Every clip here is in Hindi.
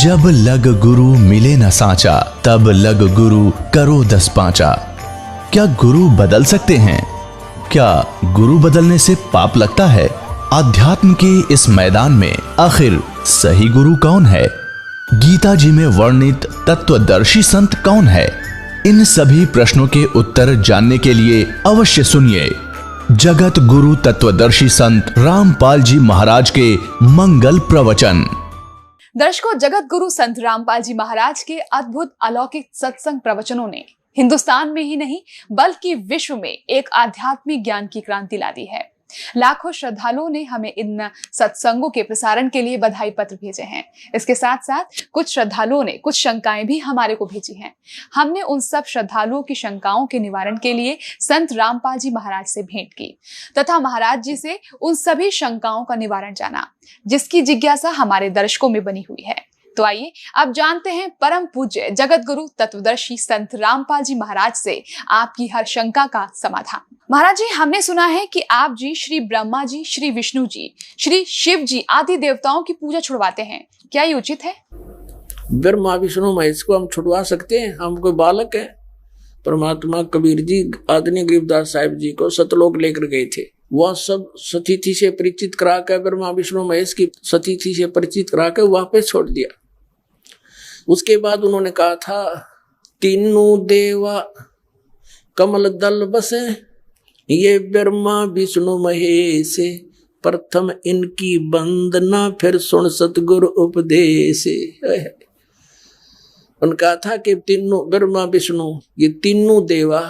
जब लग गुरु मिले न साचा, तब लग गुरु करो 10 पांचा। क्या गुरु बदल सकते हैं? क्या गुरु बदलने से पाप लगता है? आध्यात्म के इस मैदान में आखिर सही गुरु कौन है? गीता जी में वर्णित तत्वदर्शी संत कौन है? इन सभी प्रश्नों के उत्तर जानने के लिए अवश्य सुनिए जगत गुरु तत्वदर्शी संत रामपाल जी महाराज के मंगल प्रवचन। दर्शकों, जगत गुरु संत रामपाल जी महाराज के अद्भुत अलौकिक सत्संग प्रवचनों ने हिंदुस्तान में ही नहीं बल्कि विश्व में एक आध्यात्मिक ज्ञान की क्रांति ला दी है। लाखों श्रद्धालुओं ने हमें इन सत्संगों के प्रसारण के लिए बधाई पत्र भेजे हैं। इसके साथ साथ कुछ श्रद्धालुओं ने कुछ शंकाएं भी हमारे को भेजी हैं। हमने उन सब श्रद्धालुओं की शंकाओं के निवारण के लिए संत रामपाल जी महाराज से भेंट की तथा महाराज जी से उन सभी शंकाओं का निवारण जाना, जिसकी जिज्ञासा हमारे दर्शकों में बनी हुई है। तो आइए अब जानते हैं परम पूज्य जगत गुरु तत्वदर्शी संत रामपाल जी महाराज से आपकी हर शंका का समाधान। महाराज जी, हमने सुना है कि आप जी श्री ब्रह्मा जी, श्री विष्णु जी, श्री शिव जी आदि देवताओं की पूजा छुड़वाते हैं, क्या ये उचित है? ब्रह्मा विष्णु महेश को हम छुड़वा सकते हैं? हम कोई बालक है? परमात्मा कबीर जी आदरणीय गरीबदास साहिब जी को सतलोक लेकर गए थे। वह सब सतीथि से परिचित करा कर, ब्रह्मा विष्णु महेश की सतीथि से परिचित करा कर वापस छोड़ दिया। उसके बाद उन्होंने कहा था, तीनों देवा कमल दल बसे, ये ब्रह्मा विष्णु महेश, प्रथम इनकी वंदना फिर सुन सतगुरु उपदेश। उन्होंने कहा था कि तीनों ब्रह्मा विष्णु ये तीनों देवा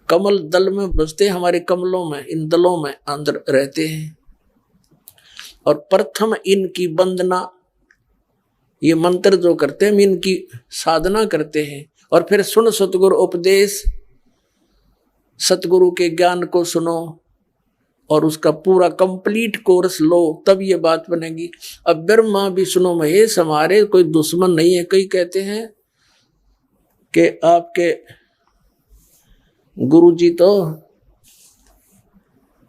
कमल दल में बसते, हमारे कमलों में, इन दलों में अंदर रहते हैं। और प्रथम इनकी वंदना, ये मंत्र जो करते हैं इनकी साधना करते हैं। और फिर सुन सतगुरु उपदेश, सतगुरु के ज्ञान को सुनो और उसका पूरा कंप्लीट कोर्स लो, तब ये बात बनेगी। अब ब्रह्मा विष्णु महेश हमारे कोई दुश्मन नहीं है। कई कहते हैं कि आपके गुरु जी तो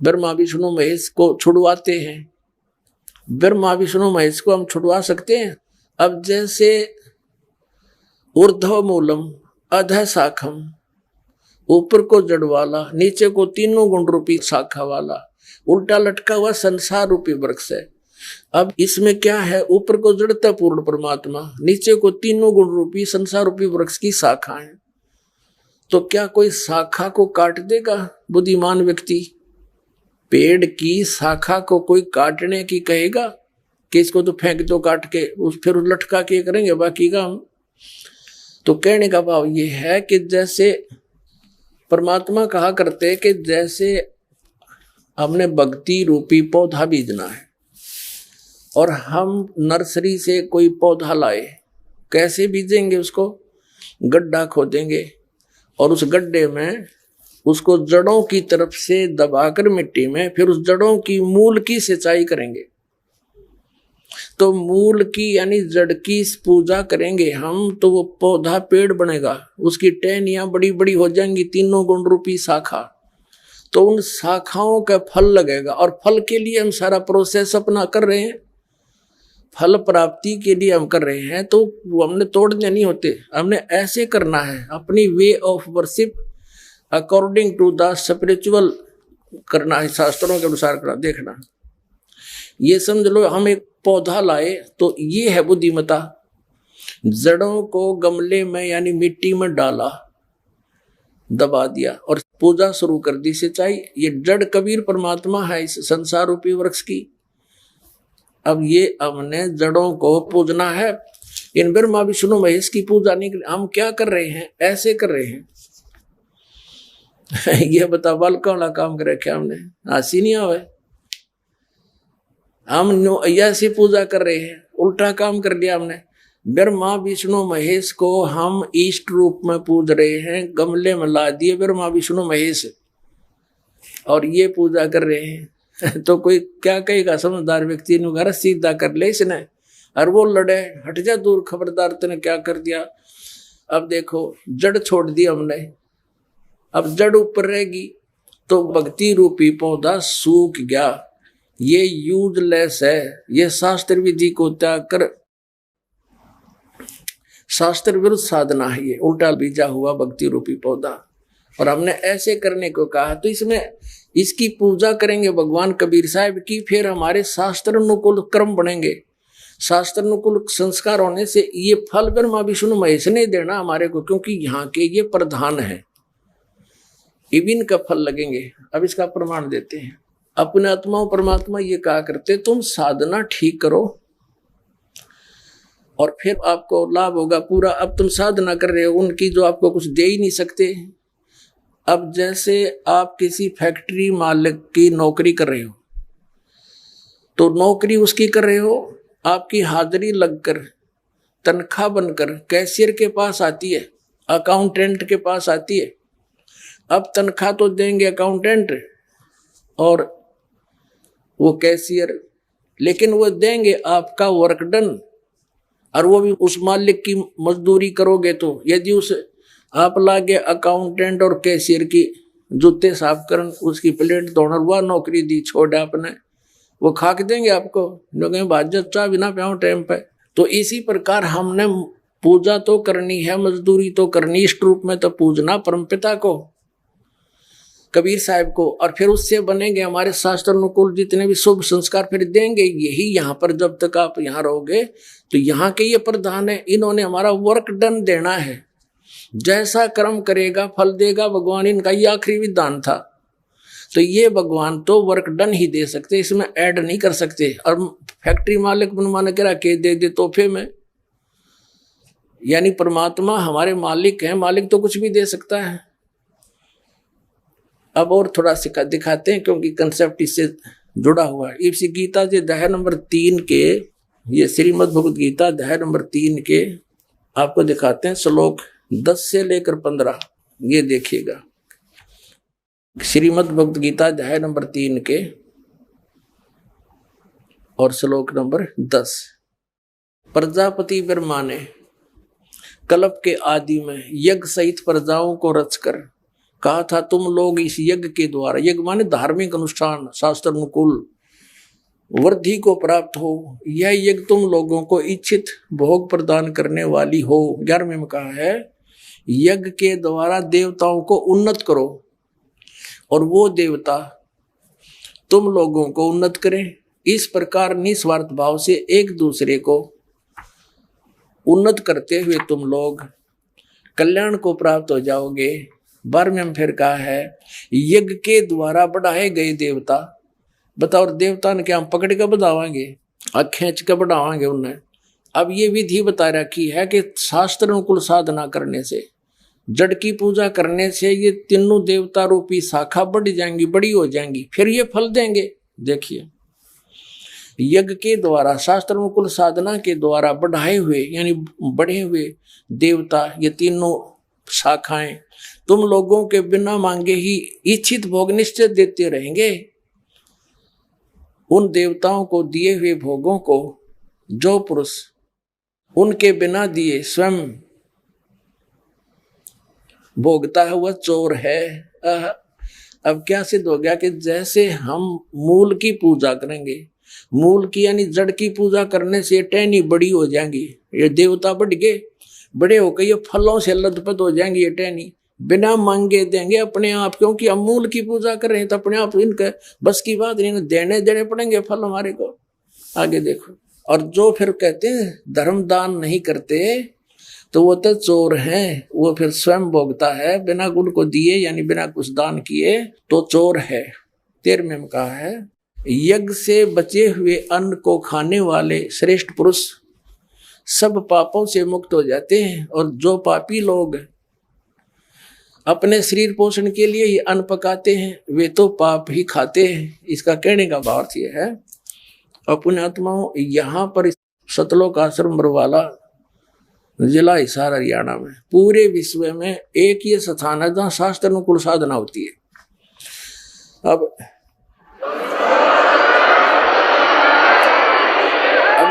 ब्रह्मा विष्णु महेश को छुड़वाते हैं। ब्रह्मा विष्णु महेश को हम छुड़वा सकते हैं? अब जैसे ऊर्ध्व मूलम अधः शाखम, ऊपर को जड़ वाला, नीचे को तीनों गुण रूपी शाखा वाला, उल्टा लटका हुआ संसार रूपी वृक्ष है। अब इसमें क्या है? ऊपर को जड़ता पूर्ण परमात्मा, नीचे को तीनों गुण रूपी संसार रूपी वृक्ष की शाखा है। तो क्या कोई शाखा को काट देगा बुद्धिमान व्यक्ति? पेड़ की शाखा को कोई काटने की कहेगा कि इसको तो फेंक दो काट के, फिर लटका के करेंगे बाकी का हम? तो कहने का भाव ये है कि जैसे परमात्मा कहा करते कि जैसे हमने भक्ति रूपी पौधा बीजना है और हम नर्सरी से कोई पौधा लाए, कैसे बीजेंगे? उसको गड्ढा खोदेंगे और उस गड्ढे में उसको जड़ों की तरफ से दबाकर मिट्टी में, फिर उस जड़ों की मूल की सिंचाई करेंगे। तो मूल की यानी जड़ की पूजा करेंगे हम, तो वो पौधा पेड़ बनेगा, उसकी टहनियां बड़ी बड़ी हो जाएंगी, तीनों गुण रूपी शाखा। तो उन शाखाओं का फल लगेगा और फल के लिए हम सारा प्रोसेस अपना कर रहे हैं, फल प्राप्ति के लिए हम कर रहे हैं। तो वो हमने तोड़ने नहीं होते, हमने ऐसे करना है, अपनी way of worship according to the spiritual करना है, शास्त्रों के अनुसार करना। देखना, ये समझ लो हम एक पौधा लाए तो ये है बुद्धिमता। जड़ों को गमले में यानी मिट्टी में डाला, दबा दिया और पूजा शुरू कर दी, सिंचाई। ये जड़ कबीर परमात्मा है इस संसार रूपी वृक्ष की। अब ये हमने जड़ों को पूजना है, इन ब्रह्मा विष्णु महेश की पूजा नहीं कर। हम क्या कर रहे हैं? ऐसे कर रहे हैं। ये बता, बालका वाला काम कर रखे हमने, हंसी नहीं आवे। हम ऐसी पूजा कर रहे हैं, उल्टा काम कर लिया हमने। ब्रह्मा विष्णु महेश को हम इष्ट रूप में पूज रहे हैं, गमले में ला दिए ब्रह्मा विष्णु महेश और ये पूजा कर रहे हैं। तो कोई क्या कहेगा? समझदार व्यक्ति ने घर सीधा कर ले इसने, और वो लड़े, हट जा दूर, खबरदार तूने क्या कर दिया। अब देखो, जड़ छोड़ दी हमने, अब जड़ ऊपर रहेगी तो भक्ति रूपी पौधा सूख गया। ये यूजलेस है। ये शास्त्र विधि को त्याग कर शास्त्र विरुद्ध साधना है, ये उल्टा बीजा हुआ भक्ति रूपी पौधा। और हमने ऐसे करने को कहा तो इसमें इसकी पूजा करेंगे भगवान कबीर साहब की, फिर हमारे शास्त्र अनुकूल कर्म बनेंगे। शास्त्र अनुकूल संस्कार होने से ये फल ब्रह्मा विष्णु महेश ने देना हमारे को, क्योंकि यहाँ के ये प्रधान है, इविन का फल लगेंगे। अब इसका प्रमाण देते हैं। अपने आत्मा परमात्मा ये कहा करते तुम साधना ठीक करो और फिर आपको लाभ होगा पूरा। अब तुम साधना कर रहे हो उनकी जो आपको कुछ दे ही नहीं सकते। अब जैसे आप किसी फैक्ट्री मालिक की नौकरी कर रहे हो, तो नौकरी उसकी कर रहे हो, आपकी हाजिरी लगकर तनख्वाह बनकर कैशियर के पास आती है, अकाउंटेंट के पास आती है। अब तनख्वाह तो देंगे अकाउंटेंट और वो कैशियर, लेकिन वो देंगे आपका वर्क डन, और वो भी उस मालिक की मजदूरी करोगे। तो यदि उस आप लागे अकाउंटेंट और कैशियर की जूते साफ करन, उसकी प्लेट धोना, वह नौकरी दी छोड़ आपने, वो खाक देंगे आपको, लोग भाजत चाह बिना प्याओ टाइम पे। तो इसी प्रकार हमने पूजा तो करनी है, मजदूरी तो करनी, इष्ट रूप में तो पूजना परमपिता को कबीर साहब को, और फिर उससे बनेंगे हमारे शास्त्र अनुकूल जितने भी शुभ संस्कार फिर देंगे। यही यहाँ पर जब तक आप यहाँ रहोगे तो यहाँ के ये प्रधान है, इन्होंने हमारा वर्क डन देना है। जैसा कर्म करेगा फल देगा भगवान, इनका ये आखिरी विधान था। तो ये भगवान तो वर्क डन ही दे सकते, इसमें ऐड नहीं कर सकते। और फैक्ट्री मालिक बनवाने के रखे दे तोहफे में, यानी परमात्मा हमारे मालिक हैं, मालिक तो कुछ भी दे सकता है। अब और थोड़ा सा दिखाते हैं क्योंकि कंसेप्ट इससे जुड़ा हुआ है। इसी गीता जी अध्याय नंबर 3 के, ये श्रीमद् भगवद गीता अध्याय नंबर 3 के आपको दिखाते हैं श्लोक 10 से लेकर 15। ये देखिएगा, श्रीमद् भगवद गीता अध्याय नंबर 3 के और श्लोक नंबर 10। प्रजापति ब्रह्मा ने कल्प के आदि में यज्ञ सहित प्रजाओं को रचकर कहा था, तुम लोग इस यज्ञ के द्वारा, यज्ञ माने धार्मिक अनुष्ठान, शास्त्र अनुकूल वृद्धि को प्राप्त हो। यह यज्ञ तुम लोगों को इच्छित भोग प्रदान करने वाली हो। 11वें में कहा है, यज्ञ के द्वारा देवताओं को उन्नत करो और वो देवता तुम लोगों को उन्नत करें। इस प्रकार निस्वार्थ भाव से एक दूसरे को उन्नत करते हुए तुम लोग कल्याण को प्राप्त हो जाओगे। 12वें में फिर कहा है, यज्ञ के द्वारा बढ़ाए गए देवता, बताओ देवता ने क्या हम पकड़ के बढ़ावाएंगे, खींच के बढ़ावाएंगे उन्हें। अब ये विधि बता रखी है कि शास्त्र अनुकूल साधना करने से, जड़ की पूजा करने से ये तीनों देवता रूपी शाखा बढ़ जाएंगी, बड़ी हो जाएंगी, फिर ये फल देंगे। देखिए, यज्ञ के द्वारा शास्त्र अनुकूल साधना के द्वारा बढ़ाए हुए यानी बढ़े हुए देवता, ये तीनों शाखाएं तुम लोगों के बिना मांगे ही इच्छित भोग निश्चित देते रहेंगे। उन देवताओं को दिए हुए भोगों को जो पुरुष उनके बिना दिए स्वयं भोगता है वह चोर है। अब क्या सिद्ध हो गया कि जैसे हम मूल की पूजा करेंगे, मूल की यानी जड़ की पूजा करने से टहनी बड़ी हो जाएंगी, ये देवता बढ़ गए, बड़े होकर ये फलों से लथपथ हो जाएंगे, ये टहनी बिना मांगे देंगे अपने आप, क्योंकि हम मूल की पूजा कर रहे हैं तो अपने आप इनके बस की बात नहीं, देने पड़ेंगे फल हमारे को। आगे देखो, और जो फिर कहते हैं धर्म दान नहीं करते तो वो तो चोर हैं, वो फिर स्वयं भोगता है बिना गुण को दिए यानी बिना कुछ दान किए तो चोर है। 13वें में कहा है, यज्ञ से बचे हुए अन्न को खाने वाले श्रेष्ठ पुरुष सब पापों से मुक्त हो जाते हैं, और जो पापी लोग अपने शरीर पोषण के लिए ही अन्न पकाते हैं वे तो पाप ही खाते हैं। इसका कहने का भाव यह है, अपने आत्माओं यहाँ पर सतलोक आश्रम बरवाला जिला हिसार हरियाणा में पूरे विश्व में एक ये स्थान है जहाँ शास्त्र अनुकूल साधना होती है। अब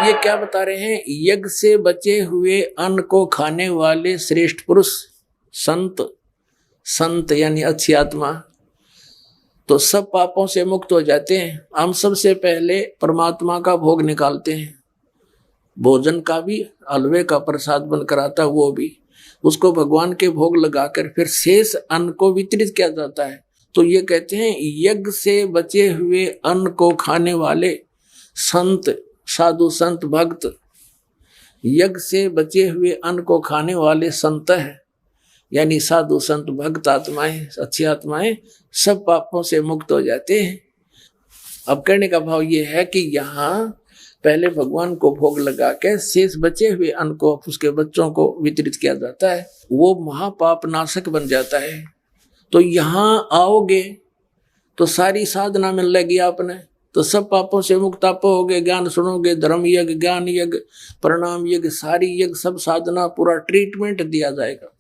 ये क्या बता रहे हैं, यज्ञ से बचे हुए अन्न को खाने वाले श्रेष्ठ पुरुष संत यानी अच्छी आत्मा, तो सब पापों से मुक्त हो जाते हैं। हम सबसे पहले परमात्मा का भोग निकालते हैं, भोजन का भी, हलवे का प्रसाद बनकर आता है वो भी, उसको भगवान के भोग लगाकर फिर शेष अन्न को वितरित किया जाता है। तो ये कहते हैं यज्ञ से बचे हुए अन्न को खाने वाले संत, साधु संत भक्त, यज्ञ से बचे हुए अन्न को खाने वाले संत है, यानी साधु संत भक्त आत्माएं, अच्छी आत्माएं सब पापों से मुक्त हो जाते हैं। अब कहने का भाव ये है कि यहाँ पहले भगवान को भोग लगा के शेष बचे हुए अन्न को उसके बच्चों को वितरित किया जाता है, वो महापाप नाशक बन जाता है। तो यहाँ आओगे तो सारी साधना मिल लेगी आपने, तो सब पापों से मुक्त आप होगे। ज्ञान सुनोगे, धर्म यज्ञ, ज्ञान यज्ञ, प्रणाम यज्ञ, सारी यज्ञ, सब साधना, पूरा ट्रीटमेंट दिया जाएगा।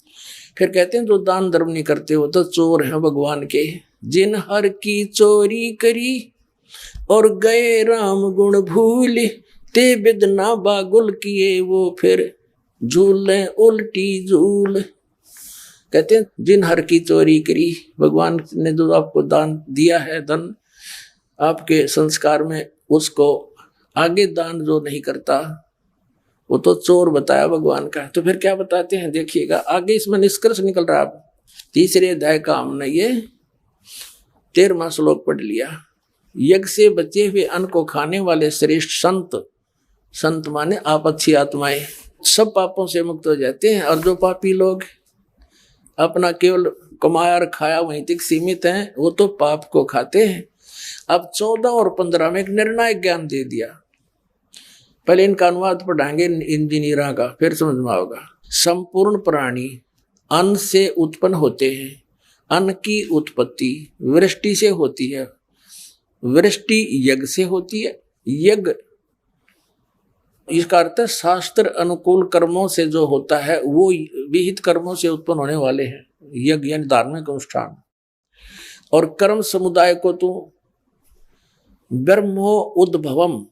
फिर कहते हैं जो दान धर्म नहीं करते हो तो चोर हैं भगवान के। जिन हर की चोरी करी और गए राम गुण भूल, ते बिदना बागुल किए वो फिर झूले उल्टी झूल। कहते हैं जिन हर की चोरी करी, भगवान ने जो आपको दान दिया है, धन आपके संस्कार में, उसको आगे दान जो नहीं करता वो तो चोर बताया भगवान का। तो फिर क्या बताते हैं देखिएगा आगे, इसमें निष्कर्ष निकल रहा है। तीसरे अध्याय का हमने ये 13वां श्लोक पढ़ लिया। यज्ञ से बचे हुए अन्न को खाने वाले श्रेष्ठ संत, संत माने आप अच्छी आत्माएं, सब पापों से मुक्त हो जाते हैं। और जो पापी लोग अपना केवल कमाया और खाया वहीं तक सीमित हैं, वो तो पाप को खाते हैं। अब 14 और 15 में एक निर्णायक ज्ञान दे दिया। पहले इनका अनुवाद पढ़ाएंगे इंजीनियरों का, फिर समझ में आएगा। संपूर्ण प्राणी अन्न से उत्पन्न होते हैं। अन्न की उत्पत्ति वृष्टि से होती है, वृष्टि यज्ञ से होती है। यज्ञ इसका अर्थ है शास्त्र अनुकूल कर्मों से जो होता है वो विहित कर्मों से उत्पन्न होने वाले हैं, यज्ञ यानी धार्मिक अनुष्ठान। और कर्म समुदाय को तो ब्रह्मो उद्भवम,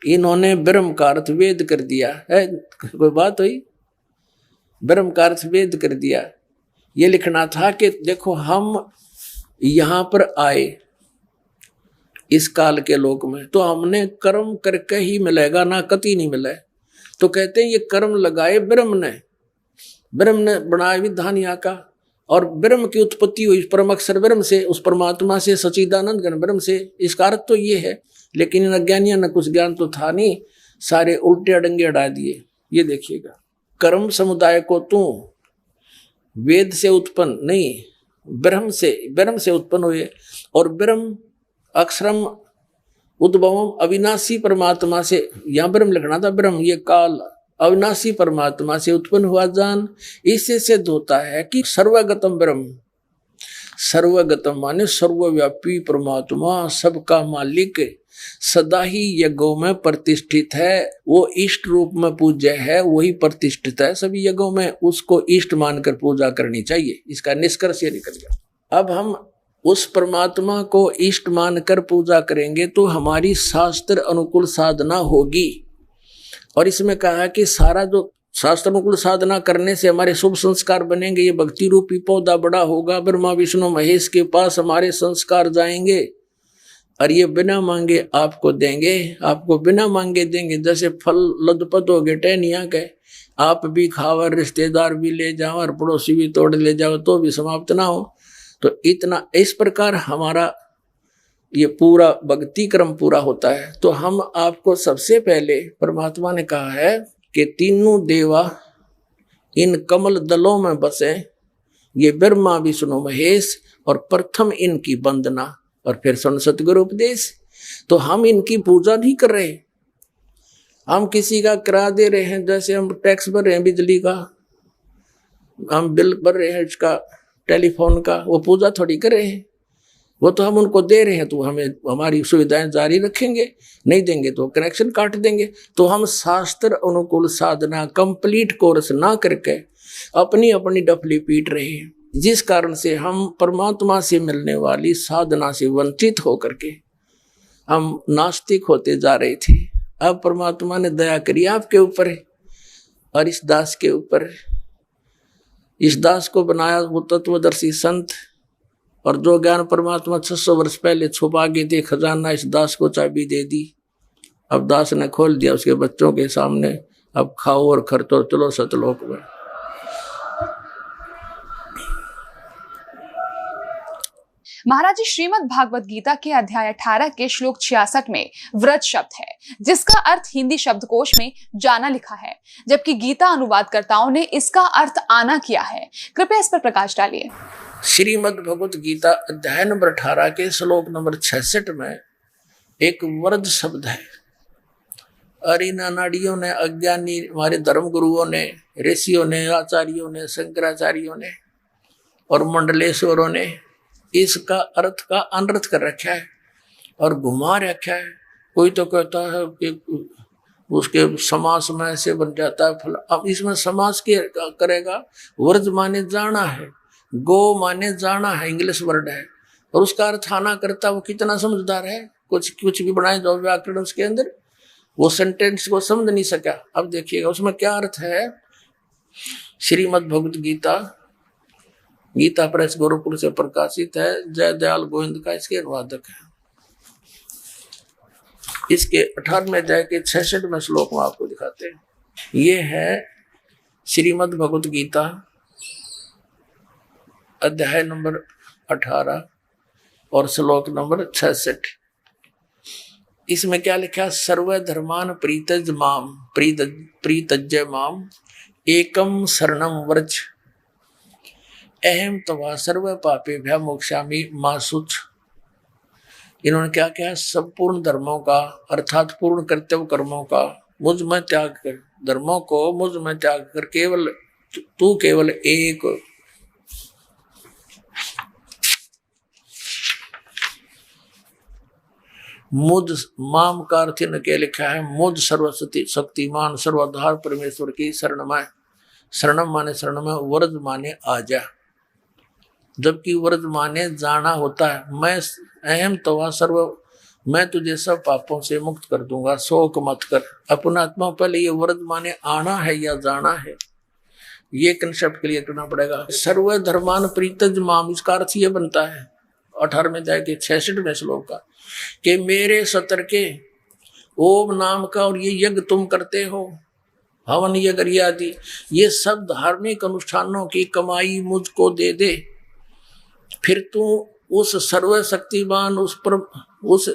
इन्होंने ब्रह्म का अर्थ वेद कर दिया है। कोई बात हुई? ब्रह्म का अर्थ वेद कर दिया। ये लिखना था कि देखो हम यहाँ पर आए इस काल के लोक में, तो हमने कर्म करके ही मिलेगा, ना कति नहीं मिले। तो कहते हैं ये कर्म लगाए ब्रह्म ने बनाया विधान यहाँ का, और ब्रह्म की उत्पत्ति हुई परम अक्षर ब्रह्म से, उस परमात्मा से, सच्चिदानंद घन ब्रह्म से। इसका अर्थ तो ये है, लेकिन इन अज्ञानियों ने कुछ ज्ञान तो था नहीं, सारे उल्टे अडंगे अड़ा दिए। ये देखिएगा, कर्म समुदाय को तू वेद से उत्पन्न नहीं, ब्रह्म से उत्पन्न हुए। और ब्रह्म अक्षरम उद्भवम, अविनाशी परमात्मा से, यहाँ ब्रह्म लिखना था, ब्रह्म ये काल अविनाशी परमात्मा से उत्पन्न हुआ जान। इससे सिद्ध होता है कि सर्वगतम ब्रह्म, सर्वगतम माने सर्वव्यापी परमात्मा, सबका मालिक, सदा ही यज्ञों में प्रतिष्ठित है। वो इष्ट रूप में पूज्य है, वही प्रतिष्ठित है सभी यज्ञों में, उसको इष्ट मानकर पूजा करनी चाहिए। इसका निष्कर्ष ये निकल गया। अब हम उस परमात्मा को इष्ट मानकर पूजा करेंगे तो हमारी शास्त्र अनुकूल साधना होगी। और इसमें कहा कि सारा जो शास्त्र अनुकूल साधना करने से हमारे शुभ संस्कार बनेंगे। ये भक्ति रूपी पौधा बड़ा होगा, ब्रह्मा विष्णु महेश के पास हमारे संस्कार जाएंगे, और ये बिना मांगे आपको देंगे, आपको बिना मांगे देंगे। जैसे फल लदपत हो गए टहनिया के, आप भी खाओ, रिश्तेदार भी ले जाओ, और पड़ोसी भी तोड़ ले जाओ तो भी समाप्त ना हो। तो इतना इस प्रकार हमारा ये पूरा भक्ति क्रम पूरा होता है। तो हम आपको सबसे पहले परमात्मा ने कहा है कि तीनों देवा इन कमल दलों में बसे, ये ब्रह्मा विष्णु महेश, और प्रथम इनकी वंदना और फिर सतगुरु उपदेश। तो हम इनकी पूजा नहीं कर रहे, हम किसी का किराया दे रहे हैं। जैसे हम टैक्स भर रहे हैं बिजली का, हम बिल भर रहे हैं इसका, टेलीफोन का, वो पूजा थोड़ी कर रहे हैं, वो तो हम उनको दे रहे हैं। तो हमें हमारी सुविधाएं जारी रखेंगे, नहीं देंगे तो कनेक्शन काट देंगे। तो हम शास्त्र अनुकूल साधना कंप्लीट कोर्स ना करके अपनी अपनी डफली पीट रहे हैं, जिस कारण से हम परमात्मा से मिलने वाली साधना से वंचित होकर के हम नास्तिक होते जा रहे थे। अब परमात्मा ने दया करी आपके ऊपर और इस दास के ऊपर। इस दास को बनाया वो तत्वदर्शी संत, और जो ज्ञान परमात्मा 600 वर्ष पहले छुपा के थे खजाना, इस दास को चाबी दे दी। अब दास ने खोल दिया उसके बच्चों के सामने, अब खाओ और खर्चो, चलो सतलोक में। महाराज जी, श्रीमद् भागवत गीता के अध्याय 18 के श्लोक 66 में व्रत शब्द है, जिसका अर्थ हिंदी शब्दकोश में जाना लिखा है, जबकि गीता अनुवादकर्ताओं ने इसका अर्थ आना किया है। कृपया इस पर प्रकाश डालिए। श्रीमद् भगवत गीता अध्याय नंबर 18 के श्लोक नंबर 66 में एक व्रत शब्द है। और इन अनाड़ियों ने, अज्ञानी हमारे धर्म गुरुओं ने, ऋषियों ने, आचार्यों ने, शंकराचार्यों ने और मंडलेश्वरों ने इसका अर्थ का अनर्थ कर रखा है और घुमा रखा है। कोई तो कहता है कि उसके समास में ऐसे बन जाता है फल। अब इसमें समास के करेगा, वर्ज माने जाना है, गो माने जाना है, इंग्लिश वर्ड है, और उसका अर्थ आना करता। वो कितना समझदार है, कुछ भी बनाए जाओ व्याकरण उसके अंदर, वो सेंटेंस को समझ नहीं सका। अब देखिएगा उसमें क्या अर्थ है। श्रीमद् भगवत गीता, गीता प्रेस गोरखपुर से प्रकाशित है, जय दयाल गोविंद का इसके अनुवादक है। इसके 18वें अध्याय के 66वें श्लोक में आपको दिखाते हैं। ये है श्रीमद् भगवत गीता अध्याय नंबर 18 और श्लोक नंबर 66। इसमें क्या लिखा है? सर्व धर्मान प्रीतज्य माम एकम शरणम व्रज अहम तवा सर्व पापेभ्य मोक्षामि मासुच। इन्होंने क्या कहा? संपूर्ण धर्मों का अर्थात पूर्ण कर्तव्य कर्मों का मुझ में त्याग कर, धर्मों को मुझ में त्याग कर केवल तू केवल एक मुझ माम का अर्थ के लिखा है मुझ सर्वशक्ति शक्तिमान सर्वाधार परमेश्वर की शरण में। शरणम माने शरण में, व्रज माने आजा, जबकि व्रज माने जाना होता है। मैं अहम तवा सर्व, मैं तुझे सब पापों से मुक्त कर दूंगा, शोक मत कर। अपना आत्मा पहले ये व्रज माने आना है या जाना है, ये कंसेप्ट क्लियर करना पड़ेगा। सर्व धर्मान प्रीतज माम, इसका अर्थ ये बनता है 18वें अध्याय के 66वें श्लोक का कि मेरे सतर के ओम नाम का और ये यज्ञ तुम करते हो, हवन यज्ञ आदि, ये सब धार्मिक अनुष्ठानों की कमाई मुझको दे दे। फिर तू उस सर्वशक्तिमान, उस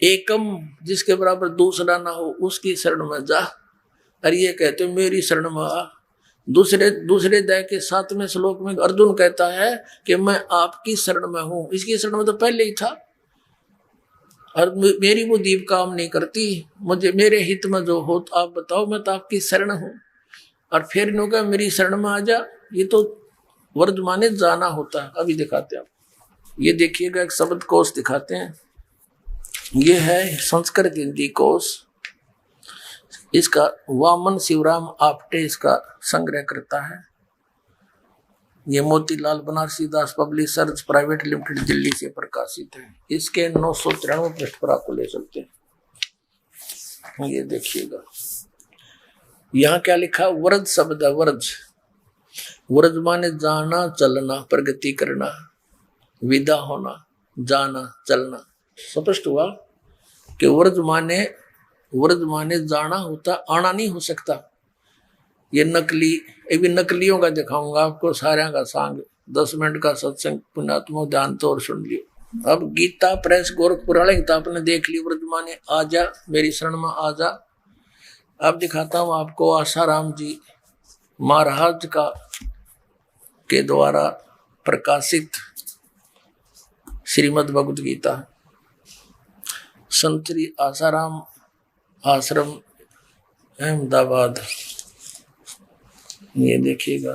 एकम जिसके बराबर दूसरा ना हो, उसकी शरण में जा। और ये कहते मेरी शरण में आ। दूसरे अध्याय के 7वें श्लोक में अर्जुन कहता है कि मैं आपकी शरण में हूं। इसकी शरण में तो पहले ही था, और मेरी वो दीप काम नहीं करती, मुझे मेरे हित में जो हो तो आप बताओ, मैं तो आपकी शरण हूं। और फिर इन्होंने मेरी शरण में आ जा, ये तो वर्ज माने जाना होता है। अभी दिखाते हैं आप, ये देखिएगा एक शब्द कोश दिखाते हैं। ये है संस्कृत हिंदी कोश, इसका वामन शिवराम आपटे इसका संग्रह करता है। ये मोतीलाल बनारसी दास पब्लिशर्स प्राइवेट लिमिटेड दिल्ली से प्रकाशित है। इसके 993 पृष्ठ पर आपको ले सकते हैं। ये देखिएगा यहाँ क्या लिखा, व्रज शब्द है। व्रज माने जाना, चलना, प्रगति करना, विदा होना, जाना, चलना। स्पष्ट हुआ कि व्रज माने जाना होता, आना नहीं हो सकता। ये नकलियों का दिखाऊंगा आपको, सारे का सांग 10 मिनट का सत्संग पुण्यात्मा ध्यान तो और सुन लियो। अब गीता प्रेस गोरखपुर वाले किताब ने देख ली, व्रज माने आजा, मेरी शरण में आजा। अब दिखाता हूं आपको आसाराम जी महाराज के द्वारा प्रकाशित श्रीमद् भगवत गीता, संत श्री आसाराम आश्रम अहमदाबाद। ये देखिएगा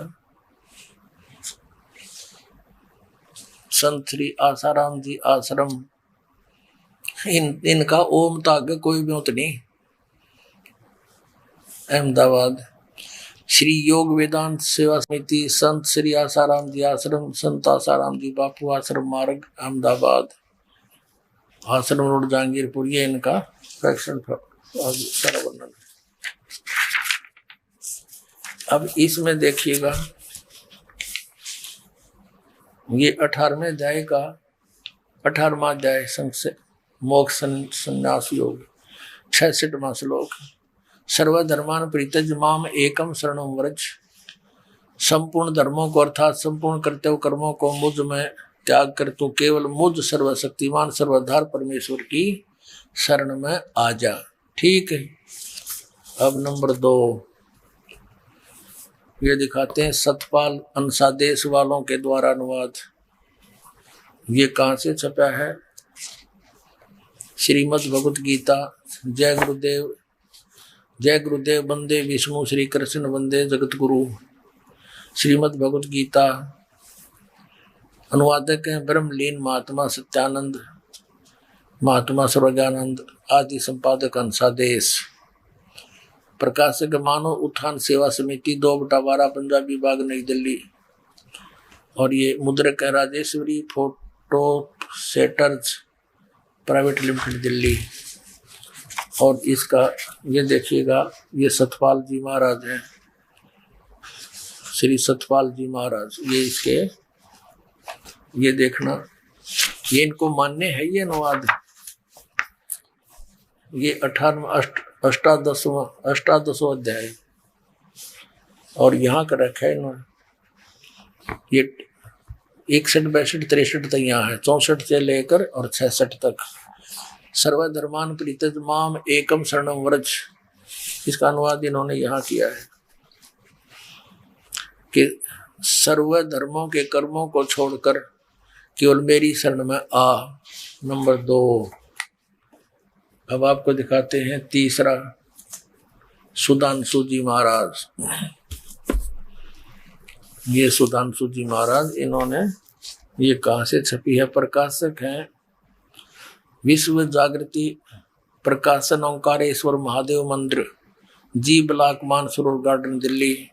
संत श्री आसाराम जी आश्रम, इनका ओम तो आगे कोई ब्योत नहीं, अहमदाबाद। श्री योग वेदांत सेवा समिति, संत श्री आसाराम जी आश्रम, संत आसाराम जी बापू आश्रम मार्ग, अहमदाबाद, आश्रम रोड, जहांगीरपुर। ये इनका सेक्शन सारा वर्णन। अब इसमें देखिएगा ये 18वें अध्याय का 18वां अध्याय संक्षेप मोक्ष संन्यास योग 66वां श्लोक। सर्वधर्मान परित्यज माम एकम शरणम व्रज। संपूर्ण धर्मों को अर्थात संपूर्ण कर्तव्य कर्मों को मुझ में त्याग कर तू केवल मुझ सर्वशक्तिमान सर्वधार परमेश्वर की शरण में आ जा। ठीक है। अब नंबर 2 ये दिखाते हैं सतपाल अंशादेश वालों के द्वारा अनुवाद। ये कहाँ से छपा है? श्रीमद् भगवत गीता। जय गुरुदेव वंदे विष्णु श्री कृष्ण वंदे जगत गुरु। श्रीमद् भगवत गीता। अनुवादक हैं ब्रह्मलीन महात्मा सत्यानंद, महात्मा सर्वज्ञानंद, आदि संपादक अंशादेश। प्रकाशक मानव उत्थान सेवा समिति 2/12 पंजाबी विभाग नई दिल्ली। और ये मुद्रक है Rajeshwari photo setters private limited Delhi. और इसका ये देखिएगा, ये सतपाल जी महाराज हैं, श्री सतपाल जी महाराज। ये इसके ये देखना, ये इनको मान्य है ये अनुवाद। ये 18वां अध्याय और यहाँ का रखा है इन्होंने। ये 61, 62, 63 तक यहाँ है, 64 से लेकर और 66 तक। सर्वधर्मान परित्यज माम एकम शरणम व्रज, इसका अनुवाद इन्होंने यहाँ किया है कि सर्व धर्मों के कर्मों को छोड़कर केवल मेरी शरण में आ। नंबर 2 अब आपको दिखाते हैं तीसरा, सुधांशु जी महाराज। ये सुधांशु जी महाराज, इन्होंने ये कहाँ से छपी है? प्रकाशक हैं विश्व जागृति प्रकाशन ओंकारेश्वर महादेव मंदिर, जी ब्लॉक मानसरोवर गार्डन दिल्ली।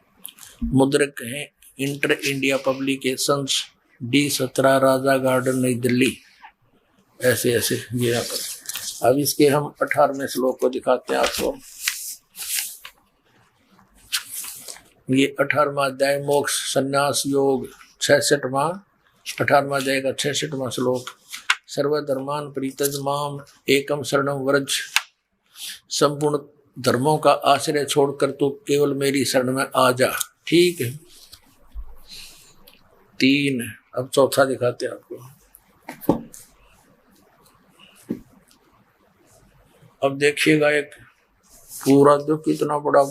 मुद्रक हैं इंटर इंडिया पब्लिकेशंस, D17 राजा गार्डन नई दिल्ली। ऐसे ऐसे ये यहाँ पर। अब इसके हम 18वें श्लोक को दिखाते हैं आपको। ये 18वां अध्याय मोक्ष संन्यास योग 18वां अध्याय का 66वां श्लोक। सर्वधर्मान परित्यज माम एकम शरणम व्रज। संपूर्ण धर्मों का आश्रय छोड़कर तू केवल मेरी शरण में आ जा। ठीक है। 3 अब चौथा दिखाते हैं आपको। अब देखिएगा, एक पूरा जो कितना बड़ा,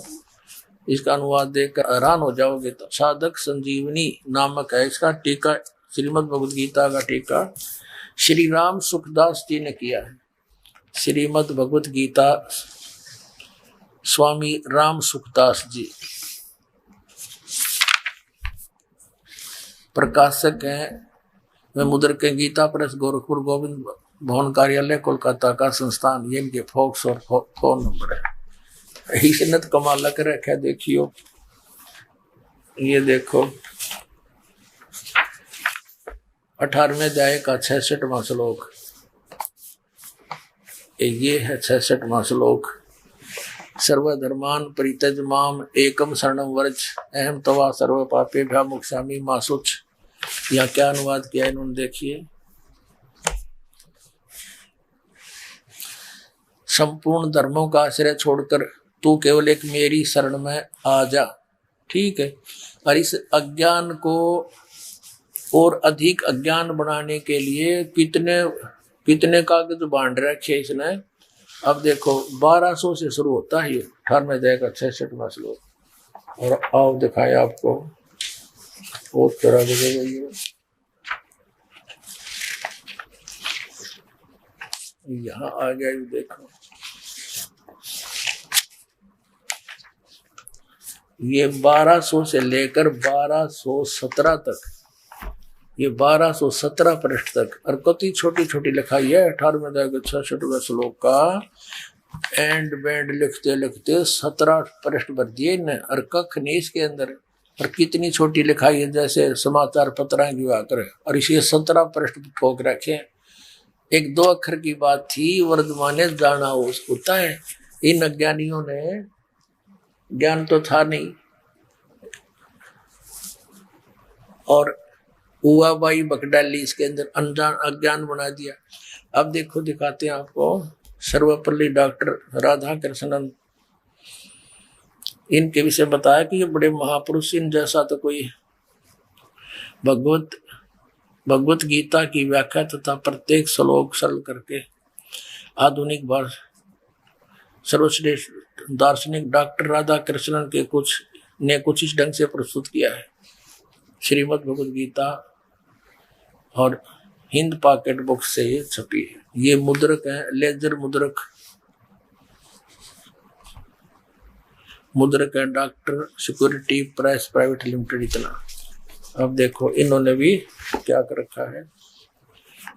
इसका अनुवाद देखकर हैरान हो जाओगे। तो साधक संजीवनी नामक है इसका टीका, श्रीमद् भगवद गीता का टीका श्री राम सुखदास जी ने किया है। श्रीमद् भगवद गीता स्वामी राम सुखदास जी प्रकाशक हैं। वे मुद्रक हैं गीता प्रेस गोरखपुर गोविंद भवन कार्यालय कोलकाता का संस्थान। ये इनके फॉक्स और फोन नंबर है। ही सन्नत कमाल कर रखा। देखियो, ये देखो 18वें अध्याय का 66वां श्लोक। ये है 66वां श्लोक। सर्वधर्मान परित्यज माम एकम शरणम व्रज अहम तवा सर्व पापे भ्या मोक्षामि मा शुच। यहाँ क्या अनुवाद किया इन्होंने, देखिए। संपूर्ण धर्मों का आश्रय छोड़कर तू केवल एक मेरी शरण में आ जा। ठीक है। और इस अज्ञान को और अधिक अज्ञान बनाने के लिए कितने कागज बांध रखे इसने। अब देखो 1200 से शुरू होता है ये 18वें अध्याय का 66वां श्लोक। और आओ दिखाए आपको और तरह देगा। यहाँ आ गया, ये देखो। ये 1200 से लेकर 1217 तक, ये 1217 पृष्ठ तक और कति छोटी छोटी लिखाई है। 18वें अध्याय के 66वें श्लोक का एंड बैंड लिखते लिखते 17 पृष्ठ भर दिए इन्हें। और कख नहीं इसके अंदर, और कितनी छोटी लिखाई है, जैसे समाचार पत्र की बात है। और इसे 17 पृष्ठ ठोक रखे। 1-2 अक्षर की बात थी, वर्धमाने जाना होता है। इन अज्ञानियों ने, ज्ञान तो था नहीं, और हुआ बाई बक डाली इसके अंदर, अनजान अज्ञान बना दिया। अब देखो दिखाते हैं आपको सर्वपल्ली डॉक्टर राधा कृष्णन, इनके विषय बताया कि ये बड़े महापुरुष, इन जैसा तो कोई भगवत गीता की व्याख्या तथा प्रत्येक श्लोक सरल करके आधुनिक सर्वश्रेष्ठ दार्शनिक डॉक्टर राधा कृष्णन के कुछ इस ढंग से प्रस्तुत किया है। श्रीमद् भगवद गीता और हिंद पॉकेट बुक से ये छपी है। ये मुद्रक है, लेजर मुद्रक है doctor security press private limited, इतना। अब देखो इन्होंने भी क्या कर रखा है,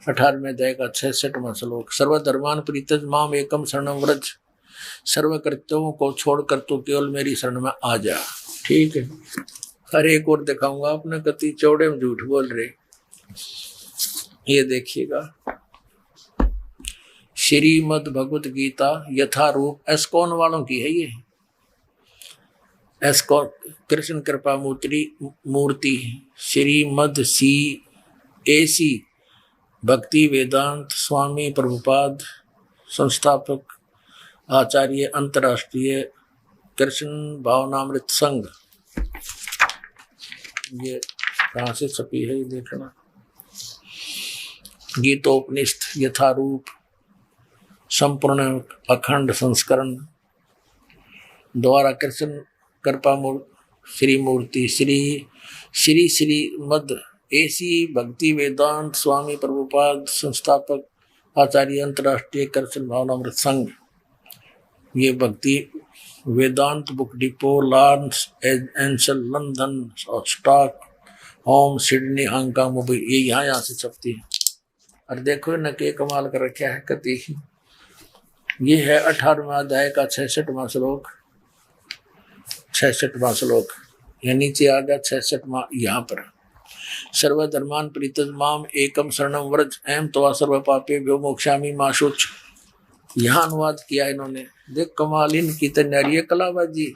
18वें अध्याय का 66वां श्लोक, सर्वधर्मान परित्यज माम एकम शरणम व्रज, सर्व कर्तव्यों को छोड़कर तो केवल मेरी शरण में आ जा। ठीक है, हर एक और दिखाऊंगा आपने कति चौड़े में झूठ बोल रहे। ये देखिएगा श्रीमद् भगवत गीता यथारूप एस्कॉन वालों की है ये, एस्कॉन कृष्ण कृपा मूर्ति श्रीमद् CAC भक्ति वेदांत स्वामी प्रभुपाद संस्थापक आचार्य अंतर्राष्ट्रीय कृष्ण भावनामृत संघ, ये कहाँ से छपी है ये देखना। गीतोपनिषद यथारूप संपूर्ण अखंड संस्करण द्वारा कृष्ण कृपा श्री मूर्ति श्री मद AC भक्ति वेदांत स्वामी प्रभुपाद संस्थापक आचार्य अंतर्राष्ट्रीय कृष्ण भावनामृत संघ, ये Bhakti Vedanta book depot launch एंसल London Stockholm Sydney Hong Kong Mumbai, ये यहाँ से छपती है। और देखो न के कमाल कर रखा है कति, ये है 18वां अध्याय का 66वां श्लोक, 66वां श्लोक, ये नीचे आ गया 66वां यहाँ पर, सर्वधर्मान परित्यज माम एकम शरणम व्रज अहम त्वा सर्व पापेभ्यो मोक्षामि मा शुच। यहाँ अनुवाद किया इन्होंने, देख कमाल इनकी तैयारी है कलाबाजी।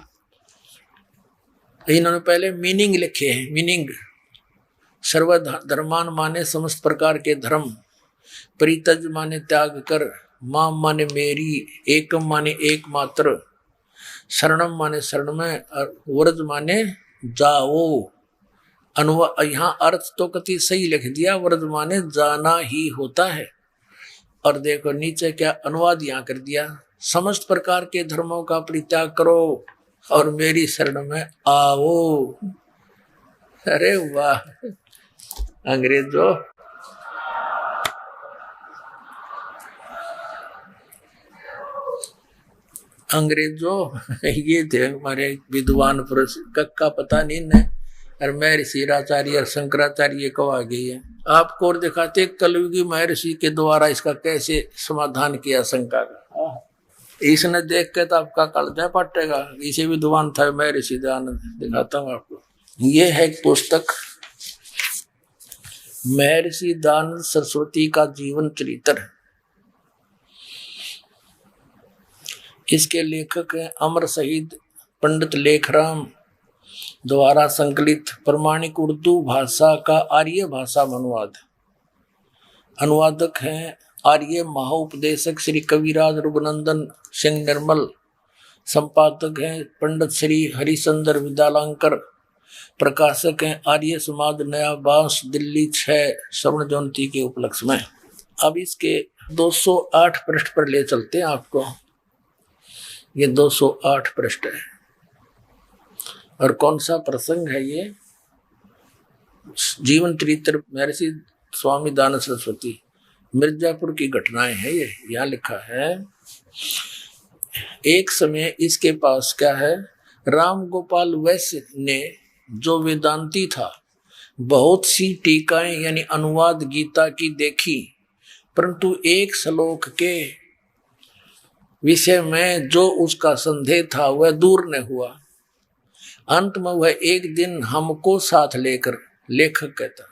इन्होंने पहले मीनिंग लिखे हैं, मीनिंग सर्वधर्मान माने समस्त प्रकार के धर्म, परित्यज माने त्याग कर, माम माने मेरी, एकम माने एकमात्र, शरणम माने शरण में, और व्रज माने जाओ। यहाँ अर्थ तो कति सही लिख दिया, व्रज माने जाना ही होता है। और देखो नीचे क्या अनुवाद यहाँ कर दिया, समस्त प्रकार के धर्मों का परित्याग करो और मेरी शरण में आओ। अरे वाह अंग्रेजों, ये थे हमारे विद्वान पुरुष, कक्का पता नहीं न, और महर्षि आचार्य और शंकराचार्य कब आ गई है। आपको और दिखाते कलयुगी महर्षि के द्वारा इसका कैसे समाधान किया शंका का। इसने देख के तो आपका कलजा पटेगा, इसे विद्वान था महर्षि दयानंद। दिखाता हूँ आपको, ये है एक पुस्तक महर्षि दयानंद सरस्वती का जीवन चरित्र। इसके लेखक हैं अमर शहीद पंडित लेखराम द्वारा संकलित प्रमाणिक उर्दू भाषा का आर्य भाषा में अनुवाद। अनुवादक हैं आर्य महाउपदेशक श्री कविराज रघुनंदन सिंह निर्मल। संपादक हैं पंडित श्री हरिचंद्र विद्यालंकर। प्रकाशक हैं आर्य समाज नया बांस दिल्ली 6 स्वर्ण जयंती के उपलक्ष्य में। अब इसके 208 पृष्ठ पर ले चलते हैं आपको। ये 208 पृष्ठ है और कौन सा प्रसंग है ये? जीवन चरित्र महर्षि स्वामी दयानंद सरस्वती, मिर्जापुर की घटनाएं हैं ये। यहाँ लिखा है, एक समय इसके पास क्या है, राम गोपाल वैश्य ने जो वेदांती था बहुत सी टीकाएं यानी अनुवाद गीता की देखी, परंतु एक श्लोक के विषय में जो उसका संदेह था वह दूर न हुआ। अंत में वह एक दिन हमको साथ लेकर, लेखक कहता,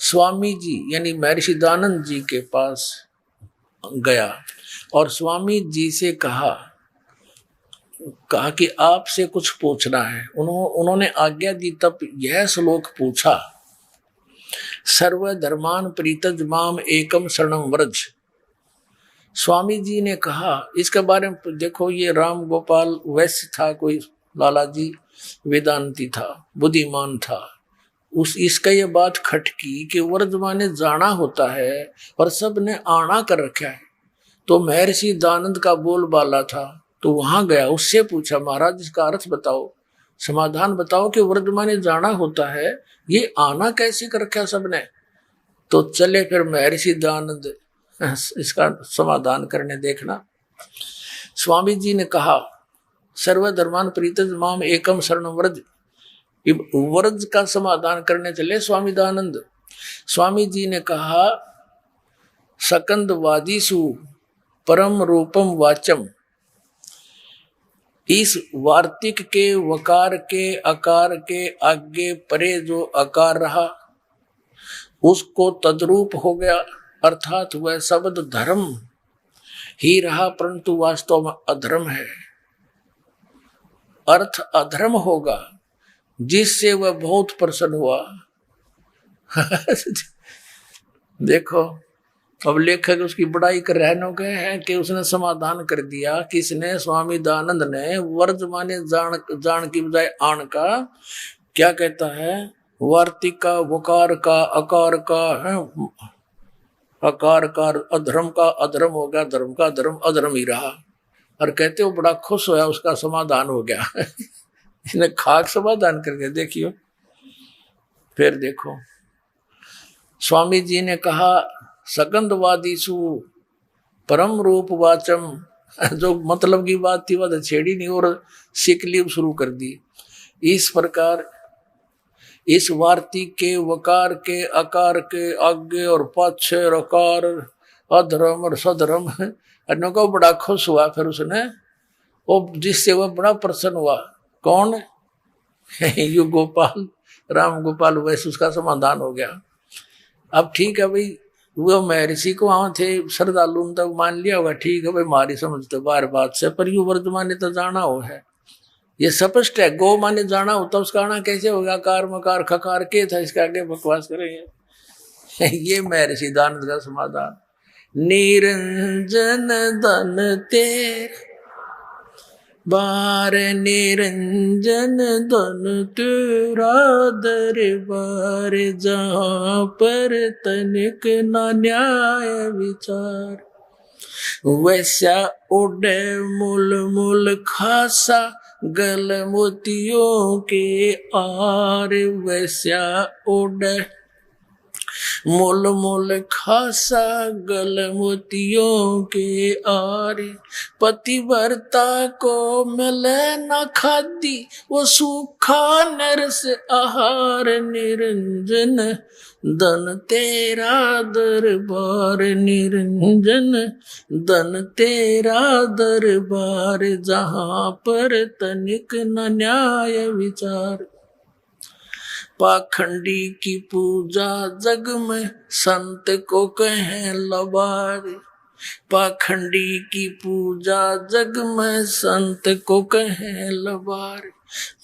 स्वामी जी यानी महर्षि दयानंद जी के पास गया और स्वामी जी से कहा कि आपसे कुछ पूछना है। उन्होंने आज्ञा दी, तब यह श्लोक पूछा। सर्व धर्मान प्रीतज माम एकम शरणम व्रज। स्वामी जी ने कहा, इसके बारे में देखो, ये राम गोपाल वैश्य था, कोई लाला जी वेदांती था, बुद्धिमान था। इसका ये बात खटकी कि व्रज माने जाना होता है और सब ने आना कर रखा है। तो महर्षि दानंद का बोलबाला था, तो वहां गया, उससे पूछा, महाराज इसका अर्थ बताओ, समाधान बताओ कि व्रज माने जाना होता है, ये आना कैसे कर रखा सबने। तो चले फिर महर्षि दानंद इसका समाधान करने। देखना, स्वामी जी ने कहा, सर्वधर्मान प्रीतज माम एकम शरणम व्रज। व्रज का समाधान करने चले स्वामी दानंद। स्वामी जी ने कहा, सकंद वादीसु परम रूपम वाचम। इस वार्तिक के वकार के अकार के आगे परे जो अकार रहा उसको तद्रूप हो गया, अर्थात वह शब्द धर्म ही रहा, परंतु वास्तव में अधर्म है। अर्थ अधर्म होगा जिससे वह बहुत प्रसन्न हुआ। देखो, अब लेखक उसकी बड़ाई कर रहे गए हैं कि उसने समाधान कर दिया। किसने? स्वामी दानंद ने। वर्ज माने जान की बजाय आन का क्या कहता है? वार्तिक का, वकार का, अकार का है, अकार का अधर्म का अधर्म हो गया, धर्म का धर्म अधर्म ही रहा। और कहते हो बड़ा खुश होया, उसका समाधान हो गया। इसने खाक समाधान करके देखियो। फिर देखो, स्वामी जी ने कहा, सकंदवादीसु परम रूप वाचम। जो मतलब की बात थी वह छेड़ी नहीं और सिकली शुरू कर दी। इस प्रकार इस वार्तिक के, वकार के, अकार के आगे और पाछे रकार, अधर्म और सधर्म अन्यों को बड़ा खुश हुआ। फिर उसने वो जिससे वह बड़ा प्रसन्न हुआ। कौन? यू गोपाल, राम गोपाल वैसे उसका समाधान हो गया। अब ठीक है भाई, वो महर्षि को वहां थे श्रद्धालु तक तो मान लिया होगा, ठीक है भाई, हमारी समझ तो बार बात से, पर यू वर्तमान ने तो जाना हो है, ये स्पष्ट है। गो माने जाना होता, उसका आना कैसे होगा? कार मकार खकार के था, इसके आगे बकवास करेंगे। ये महर्षि दानंद का समाधान। निरंजन धन तेर बार, निरंजन धन तेरा दरबार, जहाँ पर तनिक न न्याय विचार। वैसा उड़े मूल मूल खासा, गल मोतियों के आर। वैसा उड़े मूल मूल खासा, गल मोतियों के आर। पतिव्रता को मिले न खादी, वो सूखा नरस आहार। निरंजन धन तेरा दरबार, निरंजन धन तेरा दरबार, जहाँ पर तनिक न न्याय विचार। पाखंडी की पूजा जग में संत को कहें लबार। पाखंडी की पूजा जग में संत को कहें लबार।